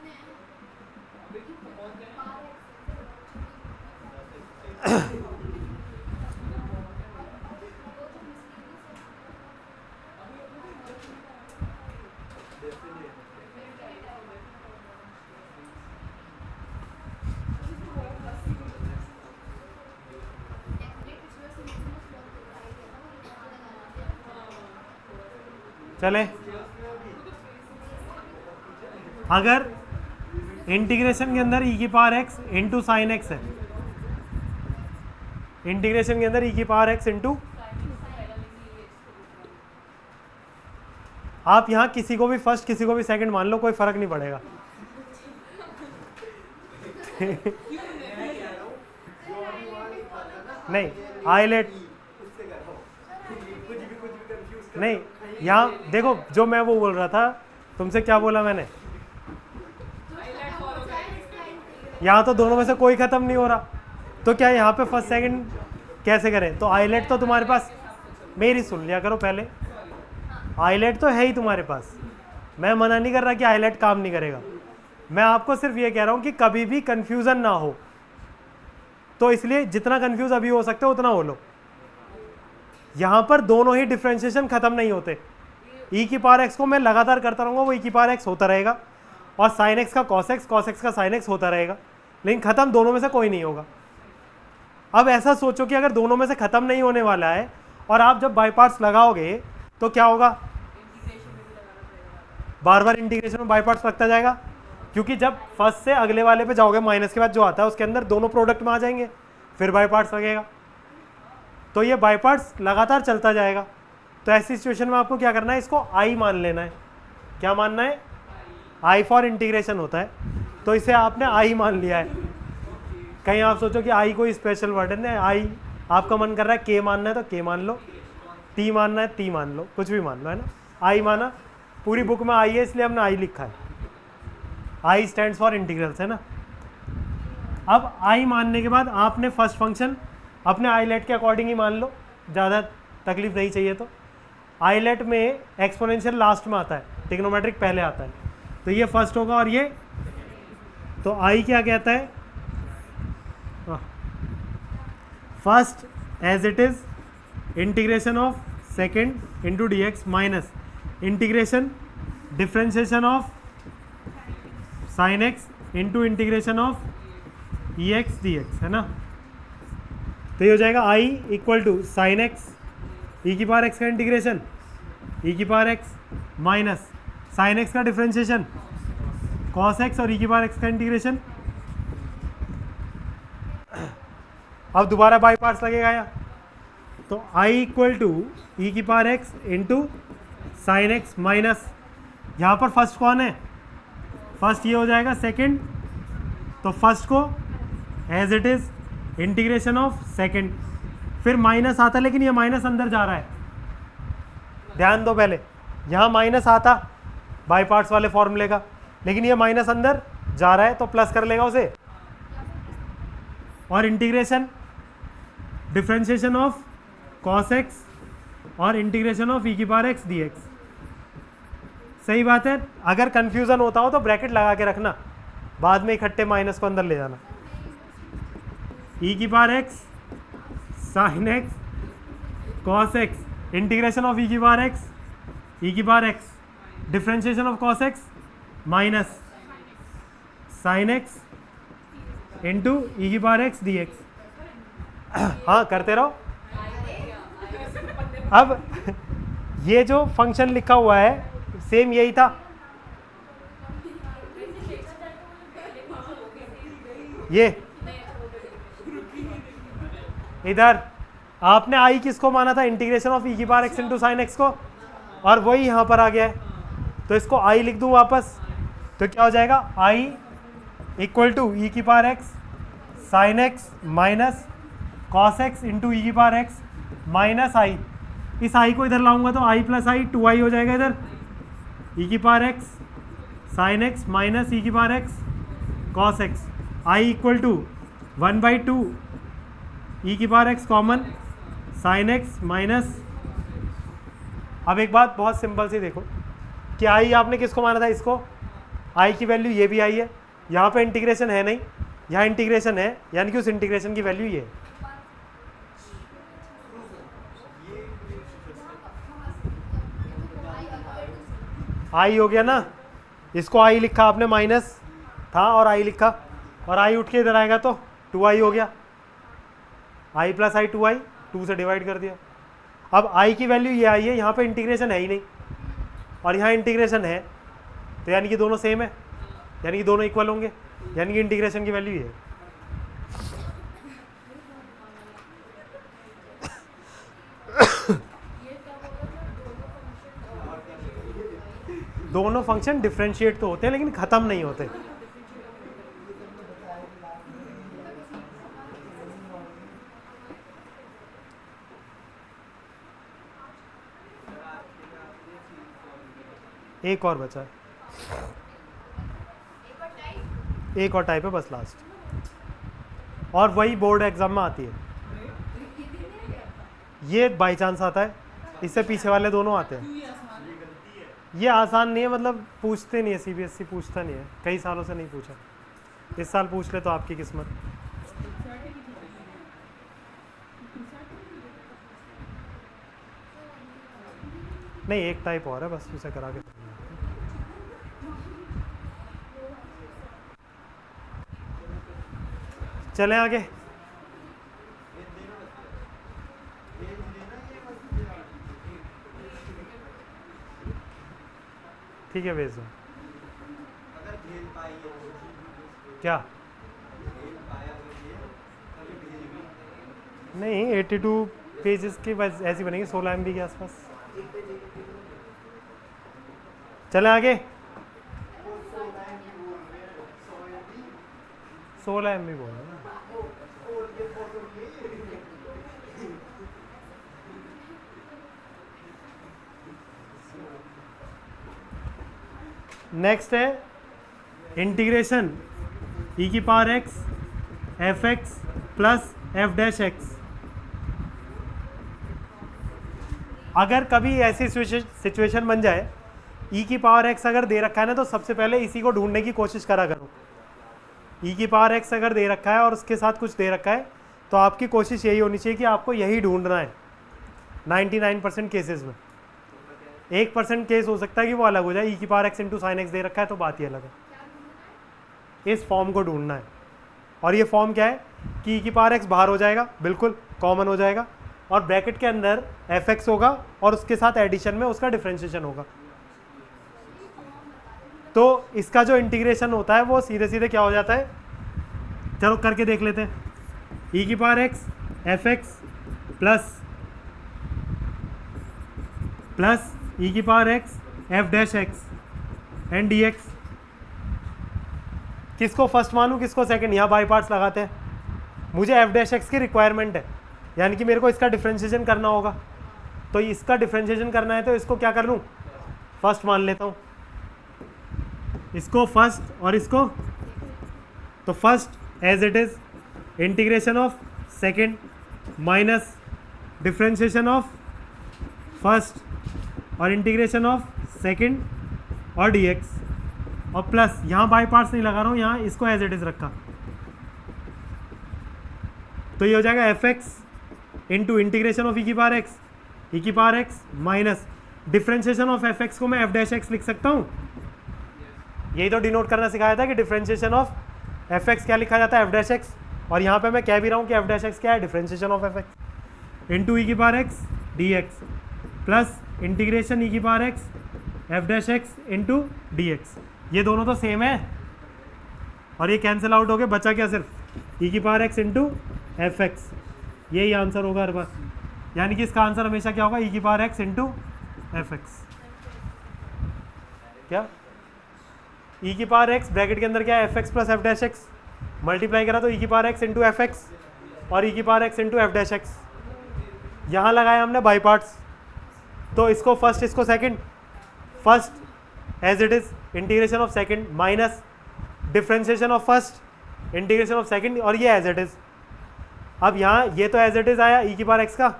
चले अगर इंटीग्रेशन के अंदर e की power x into sine x है, इंटीग्रेशन के अंदर e की पावर x इंटू, आप यहाँ किसी को भी फर्स्ट किसी को भी सेकंड मान लो, कोई फर्क नहीं पड़ेगा। नहीं हाईलाइट नहीं, यहाँ देखो जो मैं वो बोल रहा था तुमसे, क्या बोला मैंने, यहाँ तो दोनों में से कोई खत्म नहीं हो रहा, तो क्या यहाँ पे फर्स्ट सेकंड कैसे करें? तो आईलेट तो तुम्हारे पास, मेरी सुन लिया करो पहले, आईलेट तो है ही तुम्हारे पास, मैं मना नहीं कर रहा कि आईलेट काम नहीं करेगा, मैं आपको सिर्फ ये कह रहा हूँ कि कभी भी कंफ्यूजन ना हो, तो इसलिए जितना कंफ्यूज अभी हो सकते हो उतना हो लो। यहाँ पर दोनों ही डिफ्रेंशिएशन खत्म नहीं होते, e की पावर x को मैं लगातार करता रहूँगा, वो e की पावर x होता रहेगा, और साइन एक्स का कॉस एक्स, कॉस एक्स का साइन एक्स होता रहेगा, लेकिन ख़त्म दोनों में से कोई नहीं होगा। अब ऐसा सोचो कि अगर दोनों में से ख़त्म नहीं होने वाला है और आप जब बाई पार्ट्स लगाओगे तो क्या होगा? बार बार इंटीग्रेशन में बाई पार्ट्स लगता जाएगा, क्योंकि जब फर्स्ट से अगले वाले पे जाओगे माइनस के बाद जो आता है उसके अंदर दोनों प्रोडक्ट में आ जाएंगे, फिर बाई पार्ट्स लगेगा, तो ये बाई पार्ट्स लगातार चलता जाएगा। तो ऐसी सिचुएशन में आपको क्या करना है, इसको आई मान लेना है। क्या मानना है? आई फॉर इंटीग्रेशन होता है, तो इसे आपने आई मान लिया है। कहीं आप सोचो कि आई कोई स्पेशल वर्ड है, आई आपका मन कर रहा है के मानना है तो के मान लो, टी मानना है टी मान लो, कुछ भी मान लो, है ना। आई माना, पूरी बुक में आई है इसलिए हमने आई लिखा है, आई स्टैंड्स फॉर इंटीग्रल्स, है ना। अब आई मानने के बाद आपने फर्स्ट फंक्शन अपने आईलेट के अकॉर्डिंग ही मान लो, ज़्यादा तकलीफ नहीं चाहिए। तो आईलेट में एक्सपोनेंशियल लास्ट में आता है, ट्रिग्नोमेट्रिक पहले आता है, तो ये फर्स्ट होगा और ये, तो आई क्या कहता है, first as it is integration of second into d x minus integration differentiation of sine x into integration of e x d x, है ना। तो ये हो जाएगा I equal to sine x e की पावर एक्स का इंटीग्रेशन ई की power x minus sine x का डिफ्रेंशिएशन कॉस एक्स और ई की पावर एक्स का इंटीग्रेशन। अब दोबारा बाई पार्ट्स लगेगा या, तो आई इक्वल टू ई की power x into sine x minus, यहाँ पर फर्स्ट कौन है, फर्स्ट ये हो जाएगा, सेकंड तो फर्स्ट को as it is integration of second, फिर माइनस आता, लेकिन ये माइनस अंदर जा रहा है, ध्यान दो पहले, यहाँ माइनस आता बाई पार्ट्स वाले फॉर्मूले का, लेकिन ये माइनस अंदर जा रहा है तो प्लस कर लेगा उसे, और integration differentiation of cos x और इंटीग्रेशन ऑफ ई की पावर एक्स डी एक्स। सही बात है, अगर कन्फ्यूज़न होता हो तो ब्रैकेट लगा के रखना, बाद में इकट्ठे माइनस को अंदर ले जाना। ई की power x sine x cos x integration of e की पावर एक्स ई की power x differentiation of cos x minus sine x into e की पावर एक्स डी एक्स। हाँ करते रहो। अब ये जो फंक्शन लिखा हुआ है सेम यही था, ये इधर आपने आई किसको माना था, इंटीग्रेशन ऑफ ई की power x into sine x को, और वही यहाँ पर आ गया है, तो इसको आई लिख दूँ वापस, तो क्या हो जाएगा, आई इक्वल टू ई की power x sine x minus cos x into e की पावर एक्स माइनस आई, इस आई को इधर लाऊंगा तो आई प्लस आई 2i हो जाएगा, इधर ई की power x sine x minus e की power x cos x, I equal to 1/2 e की power x common sine x minus. अब एक बात बहुत सिंपल सी देखो, कि आई आपने किसको माना था, इसको, आई की वैल्यू ये भी आई है, यहाँ पे इंटीग्रेशन है नहीं, यहाँ इंटीग्रेशन है, यानी कि उस इंटीग्रेशन की वैल्यू ये है। आई हो गया ना, इसको आई लिखा आपने, माइनस था और आई लिखा, और आई उठ के इधर आएगा तो 2i हो गया, आई प्लस आई 2i, 2 से डिवाइड कर दिया। अब आई की वैल्यू ये आई है, यहाँ पे इंटीग्रेशन है ही नहीं और यहाँ इंटीग्रेशन है, तो यानी कि दोनों सेम है, यानी कि दोनों इक्वल होंगे, यानी कि इंटीग्रेशन की वैल्यू ये है। दोनों फंक्शन डिफरेंशिएट तो होते हैं लेकिन ख़त्म नहीं होते। एक और बचा है, एक और टाइप है बस लास्ट, और वही बोर्ड एग्जाम में आती है। ये बाई चांस आता है, इससे पीछे वाले दोनों आते हैं। ये आसान नहीं है, मतलब पूछते नहीं है, सीबीएसई पूछता नहीं है, कई सालों से नहीं पूछा, इस साल पूछ ले तो आपकी किस्मत। नहीं, एक टाइप और है बस, उसे करा के चलें आगे। ठीक है, भेज दो। क्या नहीं, 82 पेजेस की बस ऐसी बनेगी, 16 MB के आसपास। चले आगे। 16 MB बोल रहा हूँ। नेक्स्ट है इंटीग्रेशन e की power x fx plus f dash x। अगर कभी ऐसी सिचुएशन बन जाए e की पावर x अगर दे रखा है ना, तो सबसे पहले इसी को ढूंढने की कोशिश करा करो। e की पावर x अगर दे रखा है और उसके साथ कुछ दे रखा है, तो आपकी कोशिश यही होनी चाहिए कि आपको यही ढूंढना है 99% केसेस में। 1% केस हो सकता है कि वो अलग हो जाए, e की power x into sine x दे रखा है तो बात ही अलग है। इस फॉर्म को ढूंढना है, और ये फॉर्म क्या है कि e की पावर x बाहर हो जाएगा, बिल्कुल कॉमन हो जाएगा, और ब्रैकेट के अंदर fx होगा और उसके साथ एडिशन में उसका डिफरेंशिएशन होगा। तो इसका जो इंटीग्रेशन होता है वो सीधे सीधे क्या हो जाता है, चलो करके देख लेते हैं। e की power x fx plus e की power x f dash x and dx। किसको फर्स्ट मानूं किसको सेकंड, यहाँ बाई पार्ट्स लगाते हैं। मुझे f डैश x की रिक्वायरमेंट है, यानी कि मेरे को इसका डिफरेंशिएशन करना होगा, तो इसका डिफरेंशिएशन करना है तो इसको क्या कर लूँ, फर्स्ट मान लेता हूँ, इसको फर्स्ट और इसको, तो first as it is integration of second minus differentiation of first और इंटीग्रेशन ऑफ सेकंड और dx, और प्लस यहाँ बाई पार्ट्स नहीं लगा रहा हूँ, यहाँ इसको एज इट इज रखा, तो ये हो जाएगा fx into integration of e की power x minus differentiation of fx को मैं f डैश x लिख सकता हूँ। यही तो डिनोट करना सिखाया था कि डिफरेंशिएशन ऑफ fx क्या लिखा जाता है, f डैश x, और यहाँ पे मैं कह भी रहा हूँ कि f डैश x क्या है, differentiation of fx into e की power x dx plus integration e की power x f dash x into dx। ये दोनों तो सेम है और ये कैंसिल आउट हो गए, बचा क्या सिर्फ e की पावर x इंटू fx। यही आंसर होगा हर बार, यानी कि इसका आंसर हमेशा क्या होगा, e की पावर x इंटू fx। क्या e की पावर x ब्रैकेट के अंदर क्या है, fx plus f dash x, multiply करा तो e की पावर x इंटू fx और e की power x into f dash x। यहाँ लगाया हमने बाई पार्ट्स, तो इसको फर्स्ट इसको second, first as it is integration of second minus differentiation of first integration of second, और ये एज इट इज। अब यहाँ ये तो एज इट इज आया e की पावर x का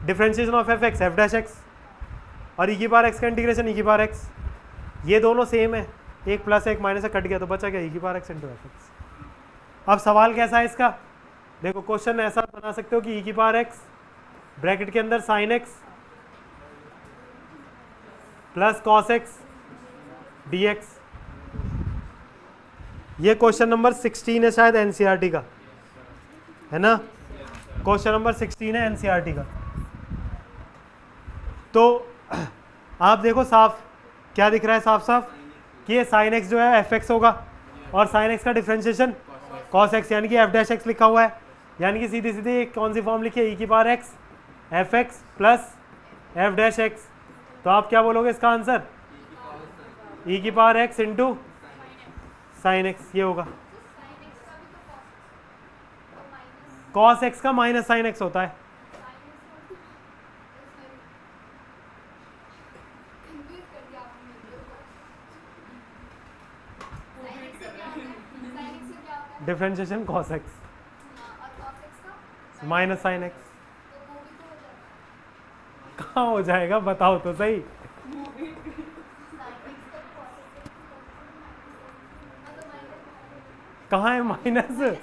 differentiation of fx f dash x, और ई की पावर एक्स का इंटीग्रेशन ई की पावर एक्स, ये दोनों सेम है, एक प्लस एक माइनस से कट गया तो बचा क्या ई की power x into F x. अब सवाल कैसा है इसका, देखो क्वेश्चन ऐसा बना सकते हो कि ई की पावर एक्स ब्रैकेट के अंदर sine x plus cos x d x. ये क्वेश्चन नंबर 16 है शायद एनसीईआरटी का, है ना, क्वेश्चन नंबर 16 है एनसीईआरटी का। तो आप देखो साफ क्या दिख रहा है, साफ साफ कि ये साइन एक्स जो है एफ एक्स होगा और साइन एक्स का डिफ्रेंशिएशन कॉस एक्स, यानी कि एफ डैश एक्स लिखा हुआ है, यानी कि सीधी सीधी कौन सी फॉर्म लिखी है, ई की power x F x plus F dash x. तो आप क्या बोलोगे इसका आंसर, ई की power x into sine x, ये होगा। कॉस एक्स का माइनस साइन एक्स होता है, differentiation cos x minus sine x. कहाँ हो जाएगा बताओ तो सही। कहाँ है माइनस,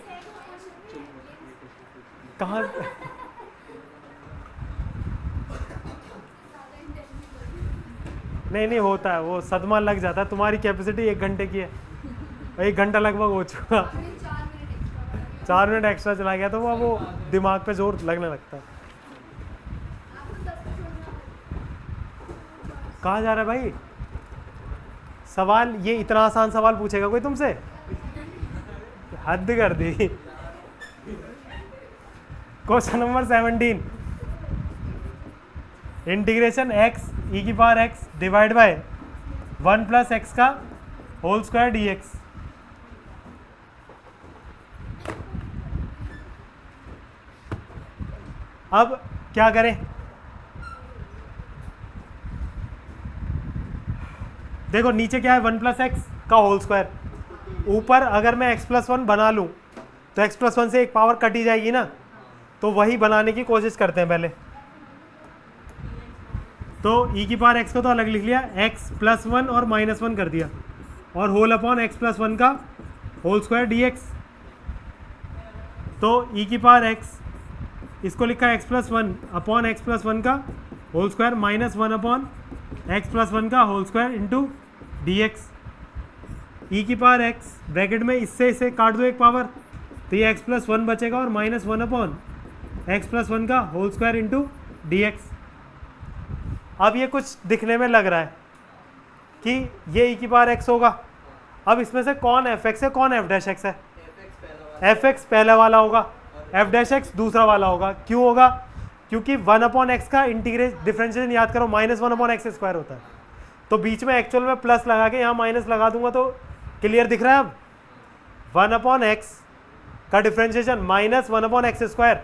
कहाँ नहीं होता है, वो सदमा लग जाता है। तुम्हारी कैपेसिटी 1 घंटे की है, 1 घंटा लगभग हो चुका, 4 मिनट एक्स्ट्रा चला गया तो वो दिमाग पे जोर लगने लगता है। कहाँ जा रहा है भाई सवाल, ये इतना आसान सवाल पूछेगा कोई तुमसे, हद कर दी। Question number 17, integration x e की power x divide by 1 plus x का होल स्क्वायर डी एक्स। अब क्या करें, देखो नीचे क्या है 1 प्लस एक्स का होल स्क्वायर, ऊपर अगर मैं x प्लस 1 बना लूँ तो x प्लस 1 से एक पावर कटी जाएगी ना, तो वही बनाने की कोशिश करते हैं पहले। तो e की पावर x को तो अलग लिख लिया, x प्लस 1 और माइनस 1 कर दिया, और होल अपॉन x प्लस 1 का होल स्क्वायर dx। तो e की पावर x इसको लिखा x plus 1 upon x plus 1 का whole square minus 1 upon x plus 1 का whole square into d x. E की पावर x ब्रैकेट में इससे इसे काट दो एक पावर, तो ये x प्लस 1 बचेगा और माइनस 1 अपॉन x प्लस 1 का whole square into d x. अब ये कुछ दिखने में लग रहा है कि ये e की पावर x होगा। अब इसमें से कौन एफ एक्स है कौन एफ डैश एक्स है, एफ एक्स पहला वाला होगा, एफ डैश एक्स दूसरा वाला होगा। क्यों होगा, क्योंकि 1 अपॉन एक्स का इंटीग्रेट डिफरेंशिएशन याद करो माइनस 1 अपॉन एक्स स्क्वायर होता है, तो बीच में एक्चुअल में प्लस लगा के यहाँ माइनस लगा दूंगा तो क्लियर दिख रहा है। अब 1 अपॉन एक्स का differentiation minus 1 upon x square,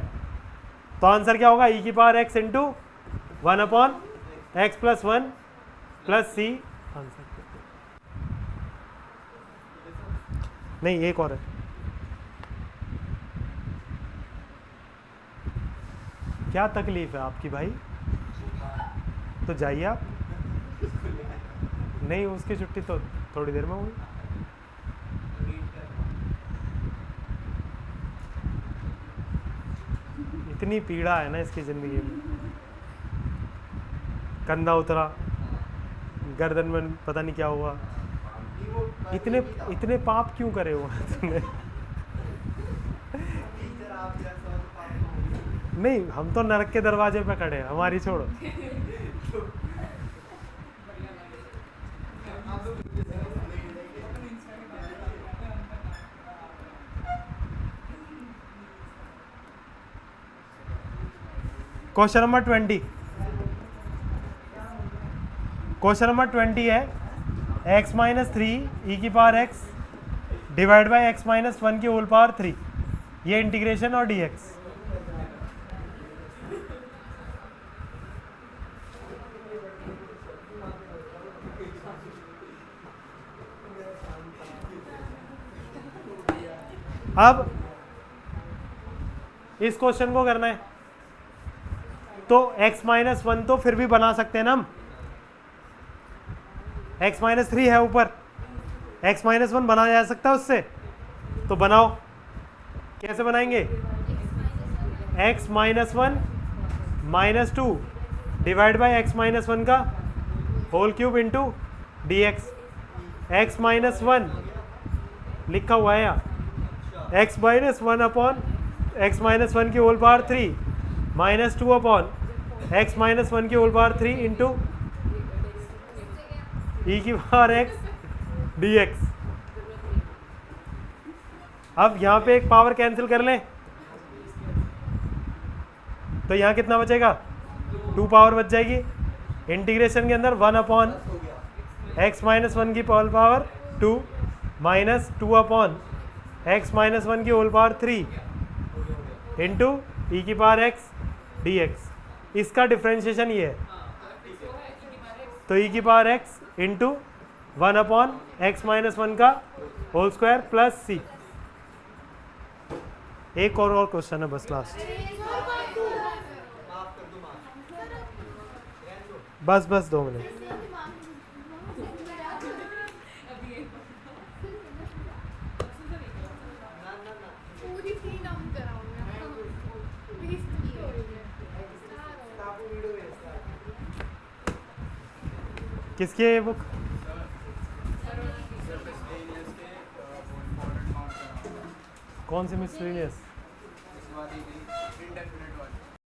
तो आंसर क्या होगा, ई की power x into 1 upon x plus 1 plus c. Answer नहीं, एक और है, क्या तकलीफ है आपकी भाई, तो जाइए आप। नहीं उसकी छुट्टी तो थोड़ी देर में होगी। इतनी पीड़ा है ना इसकी ज़िंदगी में, कंधा उतरा, गर्दन में पता नहीं क्या हुआ, इतने पाप क्यों करे हुए तुमने। नहीं हम तो नरक के दरवाजे पे खड़े हैं, हमारी छोड़ो। क्वेश्चन नंबर 20, क्वेश्चन नंबर 20 है x माइनस 3 ई की power x divide by x minus 1 की होल पावर 3, ये इंटीग्रेशन और dx। अब इस क्वेश्चन को करना है तो x माइनस 1 तो फिर भी बना सकते हैं ना हम, x माइनस 3 है ऊपर, x माइनस 1 बनाया जा सकता है उससे, तो बनाओ। कैसे बनाएंगे? x minus 1 minus 2 divide by x minus 1 का whole cube into d x. X minus 1 लिखा हुआ है यहाँ, x minus 1 upon x minus 1 की whole power 3 minus 2 upon x minus 1 की होल पावर 3 इंटू ई की पावर एक्स डी एक्स। अब यहाँ पे एक पावर कैंसिल कर लें तो यहाँ कितना बचेगा? 2 पावर बच जाएगी। इंटीग्रेशन के अंदर 1 अपॉन एक्स माइनस 1 की whole power 2 minus 2 upon x minus 1 की होल पावर 3 इंटू ई की पावर एक्स डी एक्स। इसका डिफ्रेंशिएशन ये है, तो ई की power x into 1 upon x minus 1 का होल स्क्वायर प्लस सी। एक और क्वेश्चन है बस लास्ट, बस 2 मिनट। पूरी फी नाम कराऊंगा प्लीज। किसकी है ये बुक? कौन सी मिसलेनियस?